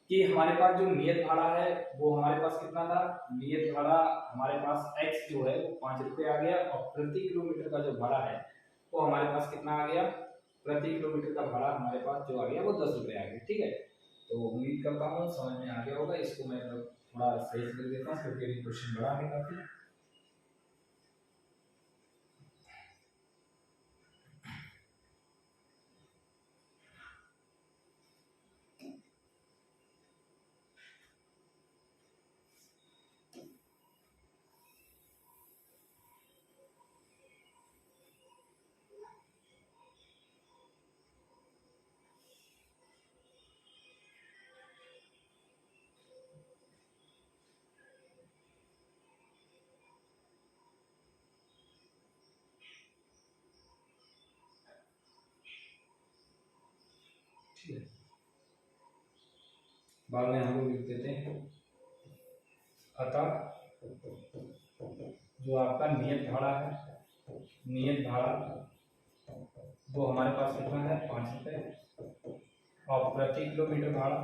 कि हमारे पास जो नियत भाड़ा है वो हमारे पास कितना था, नियत भाड़ा हमारे पास x जो है वो 5 रुपये आ गया, और प्रति किलोमीटर का जो भाड़ा है वो हमारे पास कितना आ गया, प्रति किलोमीटर का भाड़ा हमारे पास जो आ गया वो 10 रुपये आ गया। ठीक है, तो उम्मीद करता हूँ समझ में आ गया होगा। इसको मैं थोड़ा सही से लिख देता हूँ क्योंकि क्वेश्चन बड़ा है काफी। ठीक है, बाद में हम लोग लिख देते हैं। अतः जो आपका नियत भाड़ा है, नियत भाड़ा वो हमारे पास कितना है 5 रुपये, और प्रति किलोमीटर भाड़ा,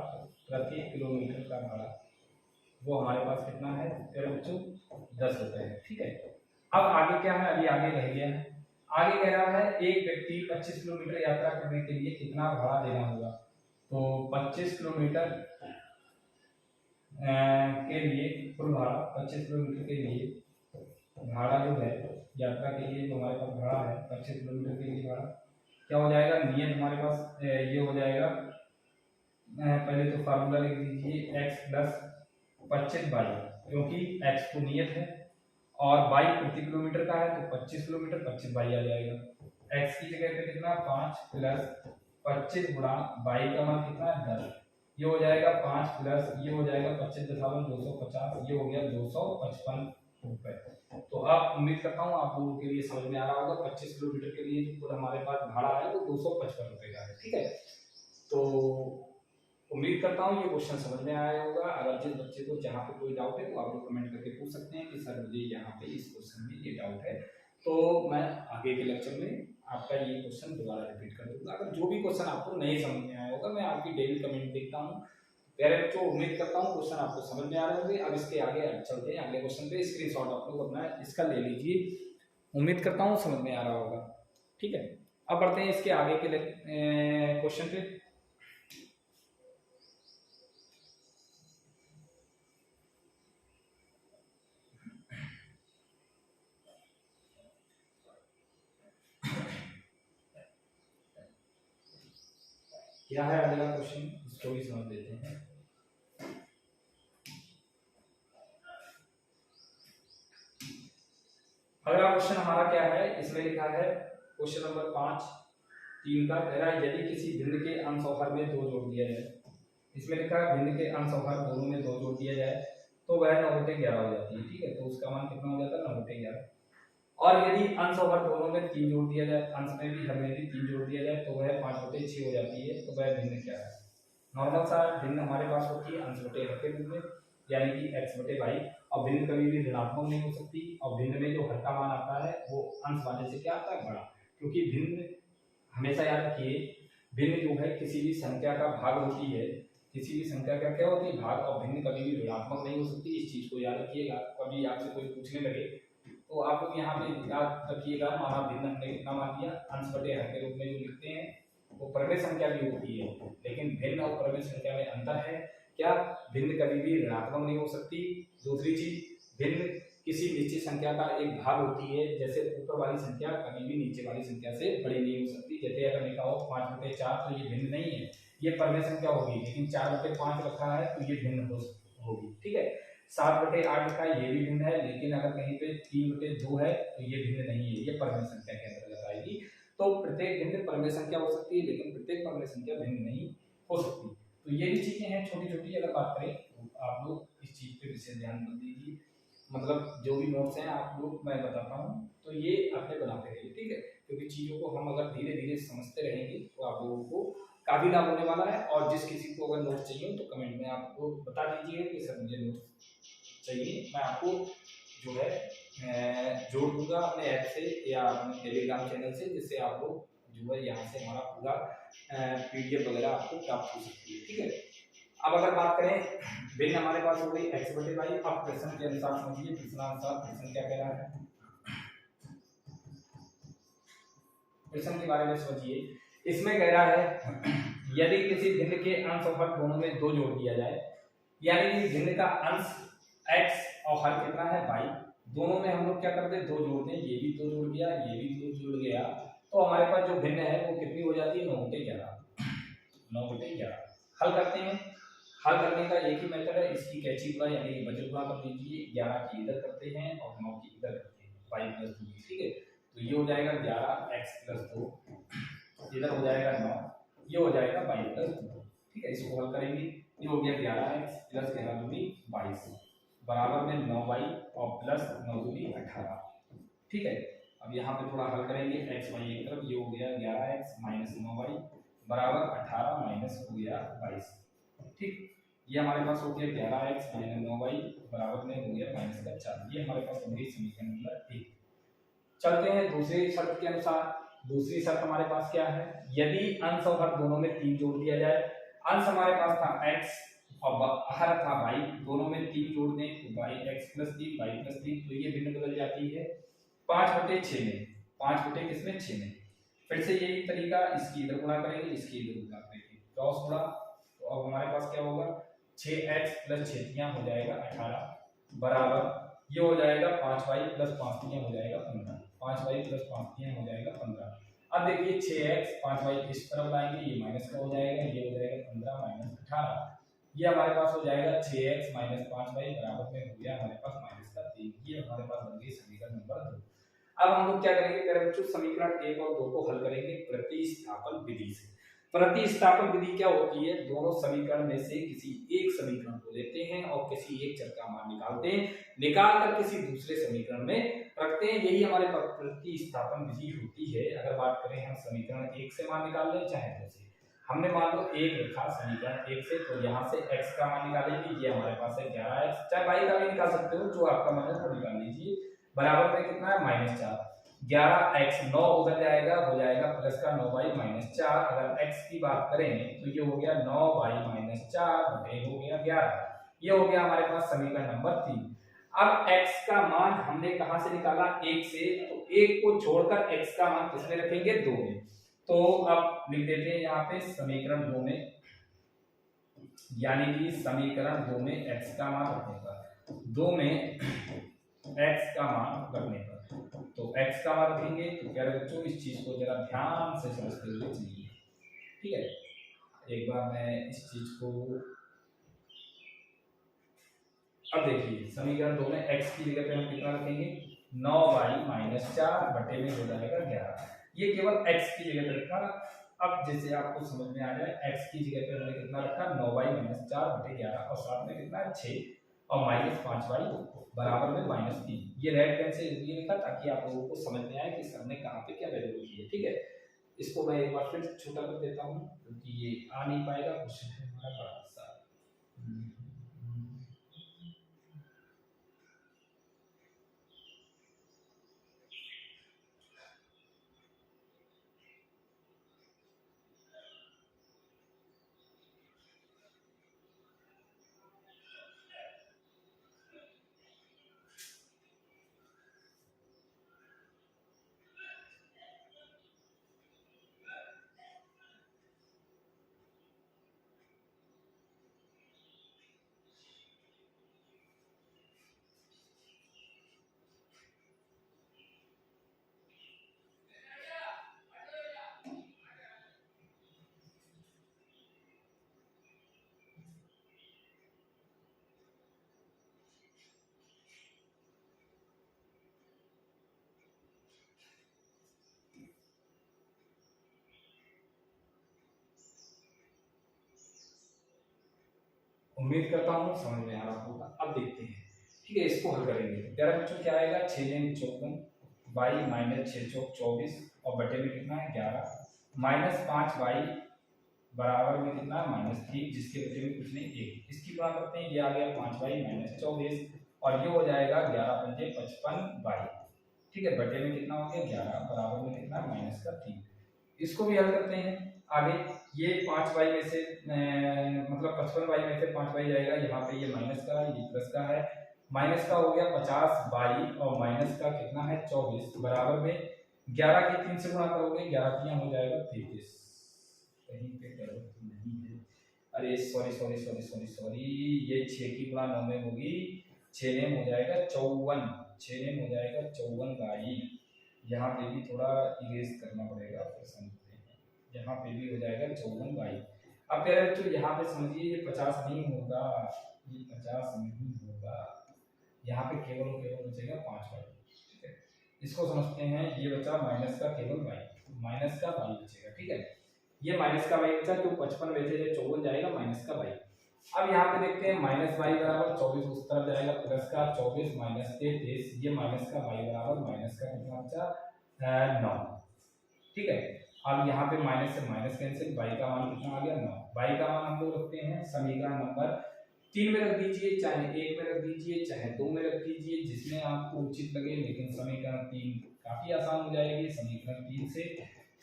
प्रति किलोमीटर का भाड़ा वो हमारे पास कितना है तेरे बच्चों 10 रुपये है। ठीक है, अब आगे क्या है, अभी आगे रह गया है। आगे कह रहा है एक व्यक्ति 25 किलोमीटर यात्रा करने के लिए कितना भाड़ा देना होगा। तो 25 किलोमीटर के लिए कुल भाड़ा, 25 किलोमीटर के लिए भाड़ा जो है यात्रा के लिए जो हमारे पास भाड़ा है 25 किलोमीटर के लिए भाड़ा क्या हो जाएगा, नियत हमारे पास ये हो जाएगा। पहले तो फार्मूला लिख दीजिए x प्लस 25y, क्योंकि x तो नियत है और y प्रति किलोमीटर का है, तो 25 किलोमीटर 25y आ जाएगा। x की जगह पे कितना 5 प्लस 25 गुणा y का मान कितना है 10, ये हो जाएगा 5 प्लस ये हो जाएगा 25.250, ये हो गया 255 रुपए। तो अब उम्मीद करता हूँ आप लोगों के लिए समझ में आ रहा होगा। 25 किलोमीटर के लिए जो हमारे पास भाड़ा है वो 255 रुपए का है। ठीक है, तो उम्मीद करता हूँ ये क्वेश्चन समझ में आया होगा। अगर जिस बच्चे को जहाँ पे कोई डाउट है तो आप लोग कमेंट करके पूछ सकते हैं कि सर मुझे यहाँ पे इस क्वेश्चन में ये डाउट है, तो मैं आगे के लेक्चर में आपका ये क्वेश्चन दोबारा रिपीट कर दूंगा। अगर जो भी क्वेश्चन आपको नहीं समझ में आया होगा, मैं आपकी डेली कमेंट देखता हूँ। प्यारे बच्चों, उम्मीद करता हूँ क्वेश्चन आपको समझ में आ रहे होंगे। अब इसके आगे चलते हैं अगले क्वेश्चन पे। स्क्रीनशॉट आप लोग अपना इसका ले लीजिए, उम्मीद करता हूँ समझ में आ रहा होगा। ठीक है, अब बढ़ते हैं इसके आगे के क्वेश्चन पे। क्या है अगला क्वेश्चन, इसको भी समझ लेते हैं। अगला क्वेश्चन हमारा क्या है, इसमें लिखा है क्वेश्चन नंबर 5(3) का कह रहा है यदि किसी भिन्न के अंश और हर में 2 जोड़ दिया जाए। इसमें लिखा है भिन्न के अंश और हर दोनों में 2 जोड़ दिया जाए तो वह 9/11 हो जाती है। ठीक है, तो उसका मान कितना हो जाता है 9/11। और यदि अंश और हर दोनों में 3 जोड़ दिया जाए, अंश में भी हर में भी 3 जोड़ दिया जाए तो वह 5/6 हो जाती है। तो वह भिन्न क्या है। नॉर्मल सा भिन्न हमारे पास होती है अंश बटे हर के रूप में, यानी कि x/y, और भिन्न कभी भी ऋणात्मक नहीं हो सकती। और भिन्न में जो हर का मान आता है वो अंश वाले से क्या आता है बड़ा, क्योंकि भिन्न हमेशा याद रखिए भिन्न जो है किसी भी संख्या का भाग होती है, किसी भी संख्या का क्या होती है भाग, और भिन्न कभी भी ऋणात्मक नहीं हो सकती। इस चीज को याद रखिएगा। कभी आपसे कोई पूछने लगे तो आप लोग यहाँ पे याद रखिएगा, माना भिन्न हमने कितना मान लिया अंश बटे हर के रूप में जो लिखते हैं वो परमेय संख्या भी होती है, लेकिन भिन्न और परमेय संख्या में अंतर है। क्या, भिन्न कभी भी ऋणात्मक नहीं हो सकती। दूसरी चीज, भिन्न किसी निश्चित संख्या का एक भाग होती है, जैसे ऊपर वाली संख्या कभी भी नीचे वाली संख्या से बड़ी नहीं हो सकती। जैसे अगर लिखा हो 5/4 तो ये भिन्न नहीं है, ये परमेय संख्या होगी, लेकिन 4/5 रखा है तो ये भिन्न होगी। ठीक है, 7/8 रखा है, ये भी भिन्न है, लेकिन अगर कहीं पे 3/2 है तो ये भिन्न नहीं है, ये परमेय संख्या के अंतर्गत आएगी। तो प्रत्येक भिन्न परमेय संख्या हो सकती है, लेकिन प्रत्येक परमेय संख्या भिन्न नहीं हो सकती। तो ये भी चीजें हैं छोटी छोटी। अगर बात करें तो आप लोग इस चीज पे विशेष ध्यान दीजिए, मतलब जो भी नोट्स हैं आप लोग मैं बताता हूँ तो ये अपने बनाते रहिए। ठीक है, क्योंकि चीजों को हम अगर धीरे धीरे समझते रहेंगे तो आप लोगों को काफी लाभ होने वाला है। और जिस किसी को अगर नोट्स चाहिए तो कमेंट में आपको बता दीजिए कि सर मुझे नोट्स चाहिए, मैं आपको जो है जोड़ दूंगा अपने ऐप से या अपने टेलीग्राम चैनल से, जिससे आप लोग जो है यहाँ से हमारा पूरा पीडीएफ वगैरह आपको प्राप्त हो सकती है। ठीक है, अब अगर बात करें भिन्न हमारे पास हो गई x/y। अब प्रश्न के अनुसार समझिए, प्रश्नानुसार प्रश्न क्या कह रहा है, प्रश्न के बारे में समझिए। इसमें कह रहा है यदि किसी भिन्न के अंश और हर दोनों में 2 जोड़ दिया जाए, यानी कि भिन्न का अंश x और हर कितना है y, दोनों में हम लोग क्या करते हैं 2 जोड़ते हैं, ये भी 2 जुड़ गया, ये भी 2 जुड़ गया, तो हमारे पास जो भिन्न है वो कितनी हो जाती है 9/11। 9/11 हल करते हैं। हल करने का एक ही मेथड है, इसकी कैची गुणा यानी बजट गुणा कर दीजिए। 11 की इधर करते हैं और 9 की इधर करते हैं, y + 2। ठीक है, तो ये हो जाएगा 11x + 2, इधर हो जाएगा 9, ये हो जाएगा y + 2। ठीक है, इसको हल करेंगे, ये हो गया 11x + 11 दूनी 22 बराबर में 9y और प्लस 9 दूनी 18। ठीक है, अब यहाँ पे थोड़ा हल करेंगे, x y एक तरफ, ये हो गया 11x - 9y बराबर 18 माइनस हो गया 22। ठीक, ये हमारे पास हो गया 11x - 9y बराबर में हो गया -4। ये हमारे पास हो गई समीकरण नंबर 1। चलते हैं दूसरी शर्त के अनुसार। दूसरी शर्त हमारे पास क्या है, यदि अंश और हर दोनों में 3 जोड़ दिया जाए। अंश हमारे पास था x और हर था y, दोनों में 3 जोड़ दें तो x + 3 y + 3, तो ये भिन्न बदल जाती है 5/6 में। 5 किसमें 6 में। फिर से यही तरीका, इसकी इधर गुणा करेंगे, इसकी इधर गुणा करेंगे, क्रॉस गुणा। तो अब हमारे पास क्या होगा 6x + 6 हो जाएगा 18 बराबर, ये हो जाएगा 5y + 5 हो जाएगा 15। 5y + 5 हो जाएगा 15। अब देखिए 6x 5y इस तरफ लाएंगे, ये माइनस का हो जाएगा, ये हो जाएगा 15 - 18, ये हमारे पास हो जाएगा 6x - 5y बराबर में हो गया हमारे पास -3। ये हमारे पास बन गई समीकरण नंबर 2। अब हम लोग क्या करेंगे प्यारे बच्चों, समीकरण 1 और 2 को हल करेंगे प्रतिस्थापन विधि से। प्रतिस्थापन विधि क्या होती है, दोनों समीकरण में से किसी एक समीकरण को लेते हैं और किसी एक चर का मान निकालते हैं, निकाल कर किसी दूसरे समीकरण में रखते हैं, यही हमारे प्रतिस्थापन विधि होती है। अगर बात करें हम समीकरण 1 से मान निकाल लें चाहे 2 से, हमने मान लो 1 रखा समीकरण 1 से, तो यहाँ से x का मान निकालेंगे, ये हमारे पास है 11x, चाहे y का भी निकाल सकते हो, जो आपका मन है वो निकाल लीजिए, बराबर में कितना है -4। 11x 9 उधर जाएगा, हो जाएगा प्लस का 9y - 4। अगर x की बात करें तो ये हो गया 9y - 4 बटे हो गया 11। ये हो गया हमारे पास समीकरण नंबर 3। अब x का मान हमने कहां से निकाला 1 से, तो 1 को छोड़कर x का मान किसमें रखेंगे 2 में। तो अब लिख देते हैं यहाँ पे समीकरण 2 में, यानी कि समीकरण 2 में x का मान रखने पर, 2 में x का मान रखने पर, तो x का मान रखेंगे। तो प्यारे बच्चों इस चीज को जरा ध्यान से समझते हुए चलिए। ठीक है, एक बार मैं इस चीज को, अब देखिए समीकरण 2 में x की जगह पे हम कितना रखेंगे 9y - 4 बटे में हो जाएगा 11। ये केवल x की जगह पे रखा। अब जैसे आपको समझ में आ जाए, x की जगह पे हमने कितना रखा 9y - 4 बटे 11 और साथ में कितना है 6 और -5y बराबर में -3। ये रेड पेन से इसलिए लिखा ताकि आप लोगों को समझ में आए कि सर ने कहाँ पे क्या वैल्यू लिखी है। ठीक है, इसको मैं एक बार फिर छोटा कर देता हूँ क्योंकि ये आ नहीं पाएगा, क्वेश्चन है हमारा बड़ा सा। उम्मीद करता हूँ समझ में आ रहा होगा। अब देखते हैं, ठीक है, इसको हल करेंगे। तो प्यारे बच्चों क्या आएगा, 6 ने 54 वाई माइनस 6 चौक 24 और बटे में कितना है 11 माइनस 5 वाई बराबर में कितना है -3 जिसके बटे में कुछ नहीं 1। इसकी गुणा करते हैं, ये आ गया 5 वाई माइनस 24 और ये हो जाएगा 11 पंजे 55 वाई, ठीक है, बटे में कितना हो गया 11 बराबर में कितना -3। इसको भी हल करते हैं आगे। ये 5 वाई में से मतलब 55 वाई में से 5 वाई जाएगा, यहाँ पे ये माइनस का ये प्लस का है, माइनस का हो गया 50 वाई और माइनस का कितना है 24 बराबर में 11 के 3 से गुणा करोगे, 11 3 हो जाएगा 33। कहीं पे गलत नहीं है, अरे सॉरी, ये 6 की गुणा 9 में होगी, 6 ने हो जाएगा 54, 6 ने हो जाएगा 54 वाई। यहाँ पे भी थोड़ा इरेज करना पड़ेगा, फिर समझते हैं। यहाँ पे भी हो जाएगा 54 वाई। अब कह रहे तो यहाँ पे समझिए ये 50 नहीं होगा, ये 50 नहीं होगा, यहाँ पे केवल बचेगा 5 वाई, ठीक है। इसको समझते हैं, ये बचा माइनस का केवल वाई, माइनस का वाई बचेगा, ठीक है। ये माइनस का वाई बचा, जो 55 में से 54 जाएगा माइनस का वाई। अब यहाँ पे देखते हैं माइनस वाई बराबर 24 उस तरफ जाएगा, प्लस का 24 माइनस 33, ये माइनस का वाई बराबर माइनस का कितना बचा 9, ठीक है। अब यहाँ पे माइनस से माइनस कैंसिल, वाई का मान कितना आ गया 9। वाई का मान हम लोग रखते हैं समीकरण नंबर 3 में रख दीजिए, चाहे 1 में रख दीजिए, चाहे 2 में रख दीजिए, जिसमें आपको उचित लगे, लेकिन समीकरण 3 काफी आसान हो जाएगी। समीकरण 3 से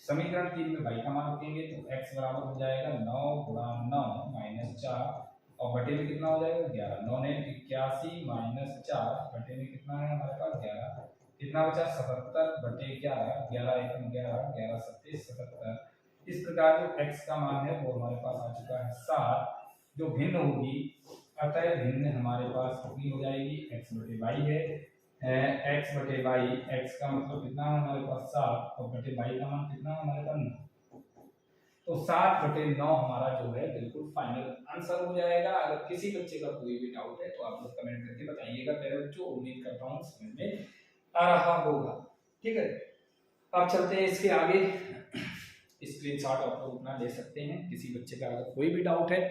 समीकरण 3 में वाई का मान रखेंगे तो x बराबर हो जाएगा 9 गुणा 9 माइनस 4 और बटे में कितना हो जाएगा 11, 9 ने 81 माइनस 4 बटे में कितना है हमारे पास 11, कितना बचा 77 बटे 11, 11 एकम 11, 11 सत्ते 77। इस प्रकार जो x का मान है वो हमारे पास आ चुका है 7, जो भिन्न होगी, अतः भिन्न हमारे पास कितनी हो जाएगी x बटे वाई है, x बटे वाई, x का मतलब कितना है हमारे पास 7 और बटे वाई का मान कितना है हमारे पास 9, तो 7 बटे 9 हमारा जो है बिल्कुल फाइनल आंसर हो जाएगा। अगर किसी बच्चे का कोई भी डाउट है तो आप लोग कमेंट करके बताइएगा, मेरे बच्चों उम्मीद करता हूँ समझ में आ रहा होगा, ठीक है। अब चलते हैं इसके आगे, स्क्रीनशॉट आप लोग अपना ले सकते हैं, किसी बच्चे का अगर कोई भी डाउट है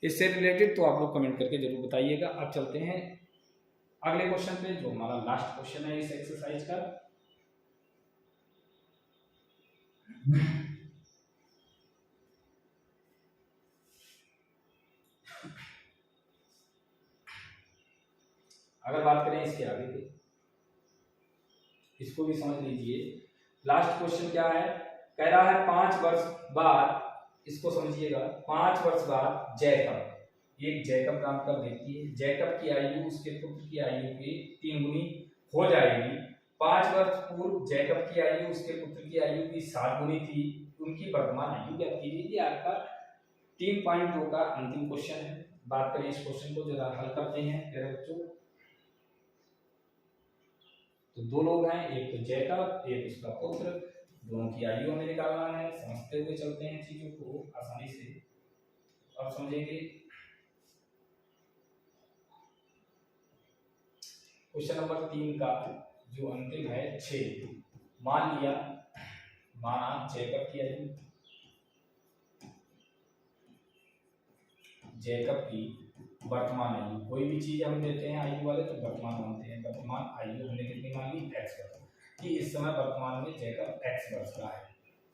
इससे रिलेटेड तो आप लोग कमेंट करके जरूर बताइएगा। अब चलते हैं अगले क्वेश्चन पे, जो हमारा लास्ट क्वेश्चन है इस एक्सरसाइज का। अगर बात करें इसके आगे की, इसको भी समझ लीजिए। लास्ट क्वेश्चन क्या है, कह रहा है 5 वर्ष बाद, इसको समझिएगा, 5 वर्ष बाद जैकब, एक जैकब नाम का व्यक्ति है, जैकब की आयु उसके पुत्र की आयु के 3 गुनी हो जाएगी। 5 वर्ष पूर्व जैकब की आयु उसके पुत्र की आयु की 7 गुनी थी, उनकी वर्तमान आयु ज्ञात कीजिए। ये आपका 3.2 का अंतिम क्वेश्चन है। बात करें इस क्वेश्चन को, जरा हल करते हैं प्यारे बच्चों। तो 2 लोग हैं, एक तो जैकब एक उसका पुत्र, दोनों की आयु हमें निकालना है। समझते हुए चलते हैं चीजों को आसानी से, अब समझेंगे। क्वेश्चन नंबर 3 का जो अंतिम है 6, मान लिया, माना जैकब की आयु, जैकब की वर्तमान आयु, कोई भी चीज हम देते हैं आयु वाले तो वर्तमान मानते हैं, वर्तमान आयु हमने कितनी मान ली x वर्ष, कि इस समय वर्तमान में जैकब x वर्ष का है,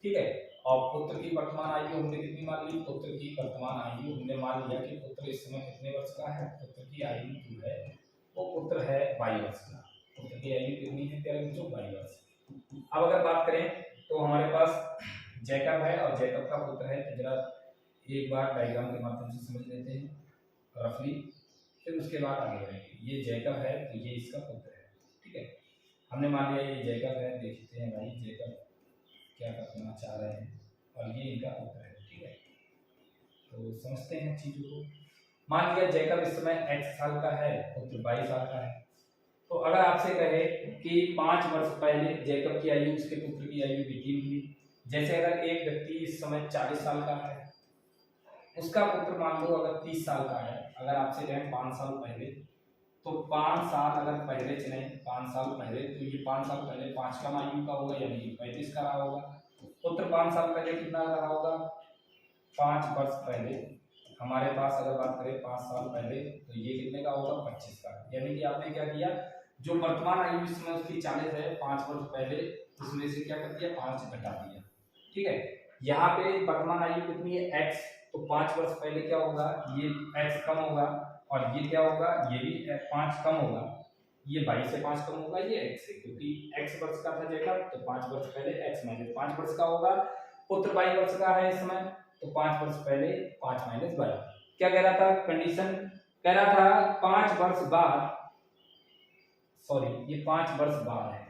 ठीक है। और पुत्र की वर्तमान आयु हमने कितनी मान ली, पुत्र की वर्तमान आयु हमने मान लिया कि पुत्र इस समय कितने वर्ष का है, पुत्र की आयु जो है वो पुत्र है 22 वर्ष का, पुत्र की आयु कितनी है प्यारे बच्चों 22 वर्ष। अब अगर बात करें तो हमारे पास जैकब है और जैकब का पुत्र है, तो जरा एक बार डायग्राम के माध्यम से समझ लेते हैं रफली, फिर उसके बाद आगे बढ़ेंगे। ये जैकब है तो ये इसका पुत्र है, ठीक है। हमने मान लिया ये जैकब है, देखते हैं भाई जैकब क्या करना चाह रहे हैं, और ये इनका पुत्र है, ठीक है। तो समझते हैं चीजों को। मान लिया जैकब इस समय x साल का है, पुत्र 22 साल का है। तो अगर आपसे कहे कि 5 वर्ष पहले जैकब की आयु उसके पुत्र की आयु भी 3 हुई, जैसे अगर एक व्यक्ति इस समय 40 साल का है, उसका पुत्र मान लो अगर 30 साल का है, अगर आपसे कहें 5 साल पहले, तो 5 साल अगर पहले चले, 5 साल पहले, तो ये 5 साल पहले 5 कम आयु का होगा, यानी कि 35 का रहा होगा। पुत्र 5 साल पहले कितना रहा होगा, 5 वर्ष पहले हमारे पास अगर बात करें 5 साल पहले, तो ये कितने का होगा 25 का। यानी कि आपने क्या किया, जो वर्तमान आयु इस समय उसकी 40 है, 5 वर्ष पहले उसमें से क्या कर दिया 5 घटा दिया। ठीक है, यहाँ पे वर्तमान आयु कितनी है x, तो 5 वर्ष पहले क्या होगा, ये x कम होगा और ये क्या होगा, ये भी 5 कम होगा, ये 22 से 5 कम होगा, ये x से, क्योंकि x वर्ष का था जैकब, तो 5 वर्ष पहले x माइनस 5 वर्ष का होगा। पुत्र 22 वर्ष का है इस समय, तो 5 वर्ष पहले 5 माइनस 22। क्या कह रहा था कंडीशन, कह रहा था 5 वर्ष बाद, सॉरी ये 5 वर्ष बाद है,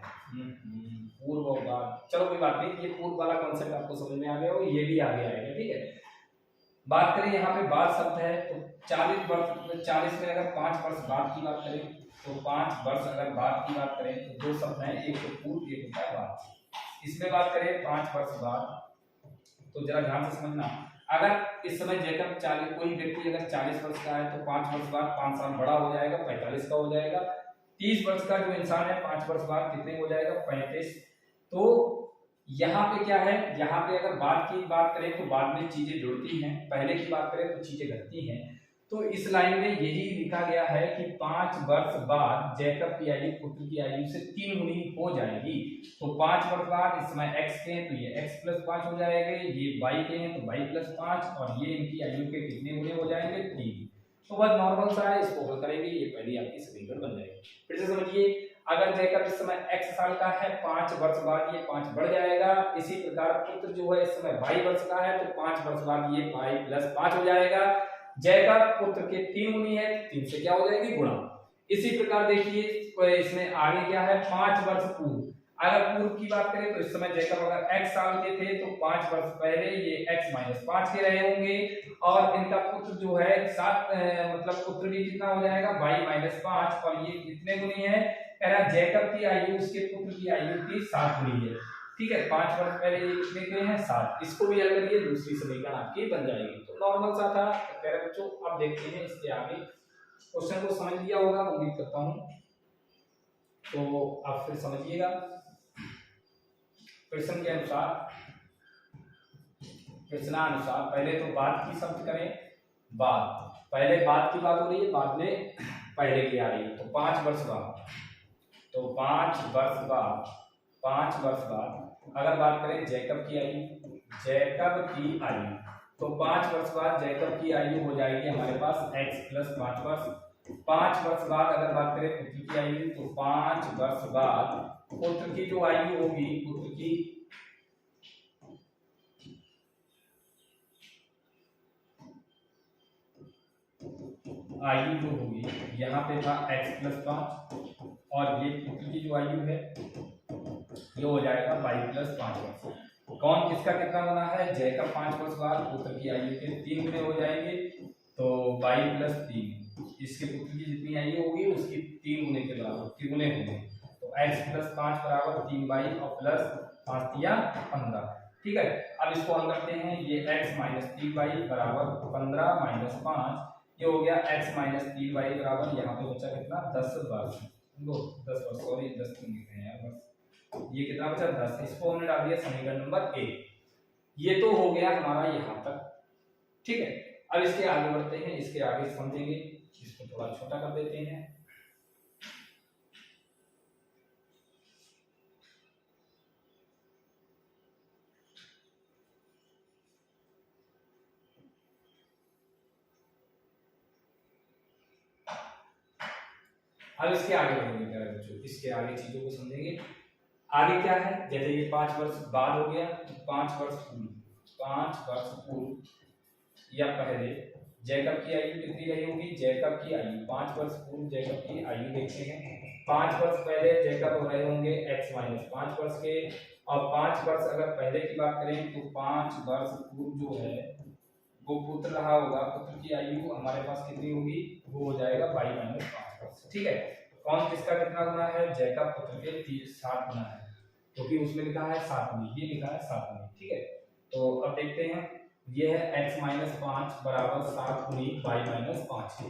पूर्व और बाद, चलो कोई बात नहीं, ये पूर्व वाला कॉन्सेप्ट आपको समझ में आ गया हो, ये भी आगे आएगा। ठीक है, बात करें यहाँ पे बाद शब्द है, तो 40 वर्ष, 40 में अगर 5 वर्ष बाद की बात करें, तो 5 वर्ष अगर बाद की बात करें तो दो शब्द हैं, एक तो पूर्व, एक होता है बाद। इसमें बात करें 5 वर्ष बाद, तो जरा ध्यान से समझना, अगर इस समय जैकब 40, कोई व्यक्ति अगर 40 वर्ष का है, तो 5 वर्ष बाद 5 साल बड़ा हो जाएगा, 45 का हो जाएगा। 30 वर्ष का जो इंसान है 5 वर्ष बाद कितने हो जाएगा 35। तो यहाँ पे क्या है, यहाँ पे अगर बाद की बात करें तो बाद में चीजें जुड़ती हैं, पहले की बात करें तो चीजें घटती हैं। तो इस लाइन में यही लिखा गया है कि 5 वर्ष बाद जैकब की आयु पुत्र की आयु से 3 गुनी हो जाएगी। तो 5 वर्ष बाद इस समय x के हैं तो ये x प्लस 5 हो जाएंगे, ये y के हैं तो y प्लस 5, और ये इनकी आयु के कितने गुने हो जाएंगे 3। तो बस नॉर्मल सा है, इसको हल करेंगे, ये पहली आपकी समीकरण बन जाएगी। फिर से समझिए, अगर जैकब इस समय x साल का है, 5 वर्ष बाद ये 5 बढ़ जाएगा। इसी प्रकार पुत्र जो है इस समय 22 वर्ष का है, तो 5 वर्ष बाद ये y प्लस 5 हो जाएगा। जैकब पुत्र के 3 गुनी है, 3 से क्या हो जाएगी गुणा। इसी प्रकार देखिए इसमें आगे क्या है, 5 वर्ष पूर्व, अगर पूर्व की बात करें तो इस समय जैकब अगर x साल के थे, तो 5 वर्ष पहले ये x माइनस 5 के रहे होंगे, और इनका पुत्र जो है 7 मतलब पुत्र भी कितना हो जाएगा y माइनस 5, और ये कितने गुनी है, कह रहा जैकब की आयु उसके पुत्र की आयु की 7 गुनी है। ठीक है, 5 वर्ष पहले ये कितने के हैं 7, इसको भी हल करिए, दूसरी समीकरण आपकी बन जाएगी। तो नॉर्मल सा था। कह रहे बच्चों अब देखते हैं इसके आगे, क्वेश्चन को समझ लिया होगा उम्मीद करता हूं, तो आप फिर समझिएगा। प्रश्न के अनुसार, प्रश्नानुसार पहले तो बाद की शब्द करें, बाद, पहले बाद की बात हो रही है, बाद में पहले की आ रही है। तो 5 वर्ष बाद, तो 5 वर्ष बाद, 5 वर्ष बाद अगर बात करें जैकब की आयु, जैकब की आयु, तो 5 वर्ष बाद जैकब की आयु हो जाएगी हमारे पास x प्लस 5 वर्ष। 5 वर्ष बाद अगर बात करें पुत्र की आयु, तो 5 वर्ष बाद पुत्र की जो आयु होगी, पुत्र की आयु जो होगी, यहाँ पे था x प्लस 5, और ये पुत्र की जो आयु है ये हो जाएगा y प्लस 5 वर्ष। कौन किसका कितना बना है, जैकब 5 वर्ष बाद पुत्र की आयु के 3 गुने हो जाएंगे, तो y प्लस 3, इसके पुत्र की जितनी आयु होगी उसकी 3 गुने के बराबर, 3 गुने होंगे, तो x प्लस 5 बराबर 3y और प्लस 5 या 15। ठीक है, अब इसको हल करते हैं, ये x माइनस 3y बराबर 15 माइनस 5, ये हो गया x माइनस 3y बराबर, यहाँ पे बचा कितना 10 वर्ष, 10 वर्ष, सॉरी 10 लिख रहे हैं यार बस, ये कितना बचा 10, इसको हमने डाल दिया समीकरण नंबर 1। ये तो हो गया हमारा यहाँ तक। ठीक है, अब इसके आगे बढ़ते हैं, इसके आगे समझेंगे, इसको थोड़ा छोटा कर देते हैं। अब इसके आगे बढ़ेंगे मेरे बच्चों, इसके आगे चीजों को समझेंगे। आगे क्या है, जैसे ये 5 वर्ष बाद हो गया, तो 5 वर्ष पूर्व, 5 वर्ष पूर्व या पहले जैकब की आयु कितनी रही होगी, जैकब की आयु 5 वर्ष पूर्व जैकब की आयु देखते हैं। 5 वर्ष पहले जैकब रहे होंगे x माइनस 5 वर्ष के, और 5 वर्ष अगर पहले की बात करें तो 5 वर्ष पूर्व जो है वो पुत्र रहा होगा, पुत्र की आयु हमारे पास कितनी होगी, वो हो जाएगा y माइनस 5 वर्ष। ठीक है, कौन किसका कितना गुना है, जैकब पुत्र के 7 गुना है, क्योंकि उसमें लिखा है 7 गुनी, ये लिखा है 7 गुनी। ठीक है, तो अब देखते हैं, ये है x माइनस 5 बराबर 7 गुनी y माइनस 5 के,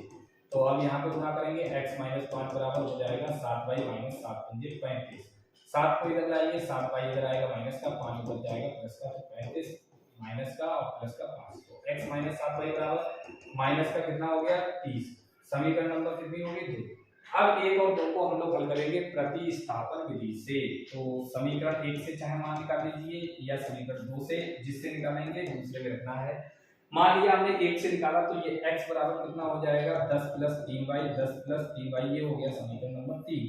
तो अब यहाँ पे गुना करेंगे, x माइनस 5 बराबर हो जाएगा 7y माइनस 7 पंजे 35, 7 को इधर लाइए, 7y इधर आएगा माइनस का, 5 उधर जाएगा प्लस का, तो 35 माइनस का और प्लस का 5, तो x माइनस 7 y बराबर माइनस का कितना हो गया 30। समीकरण नंबर कितनी होगी 2। अब 1 और 2 को हम लोग हल करेंगे प्रतिस्थापन विधि से। तो समीकरण 1 से चाहे मान निकाल लीजिए या समीकरण 2 से, जिससे निकालेंगे दूसरे में रखना है। मान लिया हमने 1 से निकाला तो ये x बराबर कितना हो जाएगा 10 प्लस 3y, 10 प्लस 3y, ये हो गया समीकरण नंबर 3।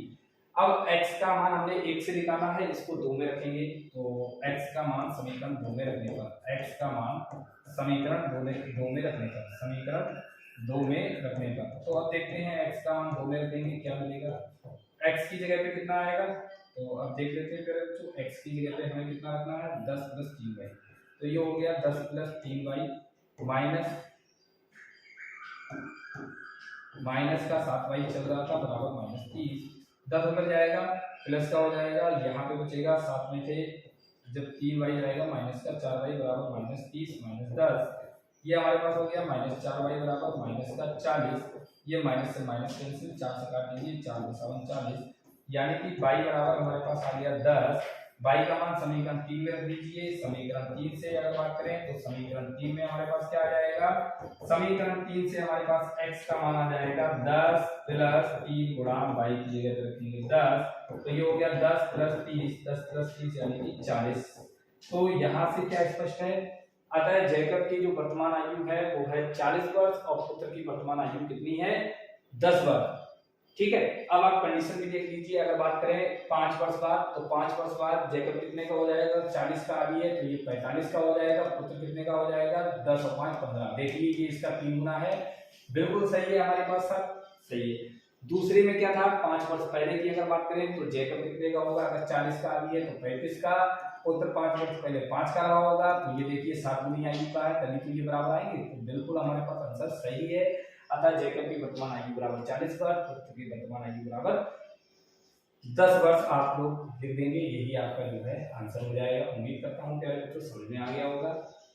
अब x का मान हमने 1 से निकाला है, इसको 2 में रखेंगे, तो x का मान समीकरण 2 में रखने पर, x का मान समीकरण 2 में रखने पर, समीकरण 2 में रखने पर, तो अब देखते हैं x का मान 2 में रखेंगे क्या मिलेगा। x की जगह पे कितना आएगा, तो अब देख लेते हैं फिर बच्चों, x की जगह पे हमें कितना रखना है 10 प्लस 3y, तो ये हो गया 10 प्लस 3y माइनस का 7y चल रहा था बराबर माइनस 30। 10 उधर जाएगा, प्लस का हो जाएगा, यहाँ पे बचेगा 7 में थे, जब 3y जाएगा माइनस का 4y बराबर माइनस 30 माइनस 10, ये हमारे पास हो गया माइनस 4y बराबर माइनस का 40। ये माइनस से माइनस कैंसिल, 4 से काट लीजिए, 4 × 7 40, यानी कि y बराबर हमारे पास आ गया 10। y का मान समीकरण 3 में रख दीजिए। समीकरण 3 से अगर बात करें तो समीकरण 3 में हमारे पास क्या आ जाएगा, समीकरण 3 से हमारे पास x का मान आ जाएगा 10 प्लस 3 गुणा y की जगह पे रखेंगे 10, तो ये हो गया 10 प्लस 30, 10 प्लस 30 यानी कि 40। तो यहाँ से क्या स्पष्ट है, अतः जैकब की जो वर्तमान आयु है वो है 40 वर्ष और पुत्र की वर्तमान आयु कितनी है 10 वर्ष। ठीक है, अब आप कंडीशन भी देख लीजिए, अगर बात करें 5 वर्ष बाद, तो 5 वर्ष बाद जैकब कितने का हो जाएगा, 40 का आ रही है तो ये 45 का हो जाएगा, पुत्र कितने का हो जाएगा 10 और 5 15। देख लीजिए इसका 3 गुना है, बिल्कुल सही है हमारे पास सब सही है। दूसरे में क्या था, 5 वर्ष पहले की अगर बात करें तो जैकब कितने का होगा, अगर 40 का आ रही है तो 35 का, पुत्र 5 वर्ष पहले 5 का रहा होगा, तो ये देखिए 7 गुनी आयु का है, तभी तो ये बराबर आएंगे, तो बिल्कुल हमारे पास आंसर सही है। अतः जैकब की वर्तमान आयु बराबर 40 वर्ष, पुत्र की वर्तमान आयु बराबर 10 वर्ष आप लोग लिख देंगे, यही आपका जो है आंसर हो जाएगा। उम्मीद करता हूँ प्यारे बच्चों समझ में आ गया होगा।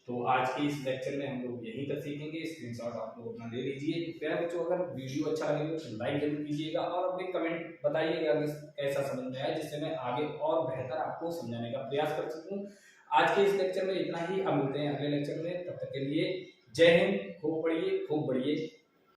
तो आज के इस लेक्चर में हम लोग यही तक सीखेंगे, स्क्रीनशॉट आप लोग अपना ले लीजिए। प्यारे बच्चों अगर वीडियो अच्छा लगे तो लाइक जरूर कीजिएगा और अपने कमेंट बताइएगा कैसा समझ में आया, जिससे मैं आगे और बेहतर आपको समझाने का प्रयास कर सकूँ। आज के इस लेक्चर में इतना ही, अब मिलते हैं अगले लेक्चर में, तब तक के लिए जय हिंद, खूब पढ़िए खूब बढ़िए।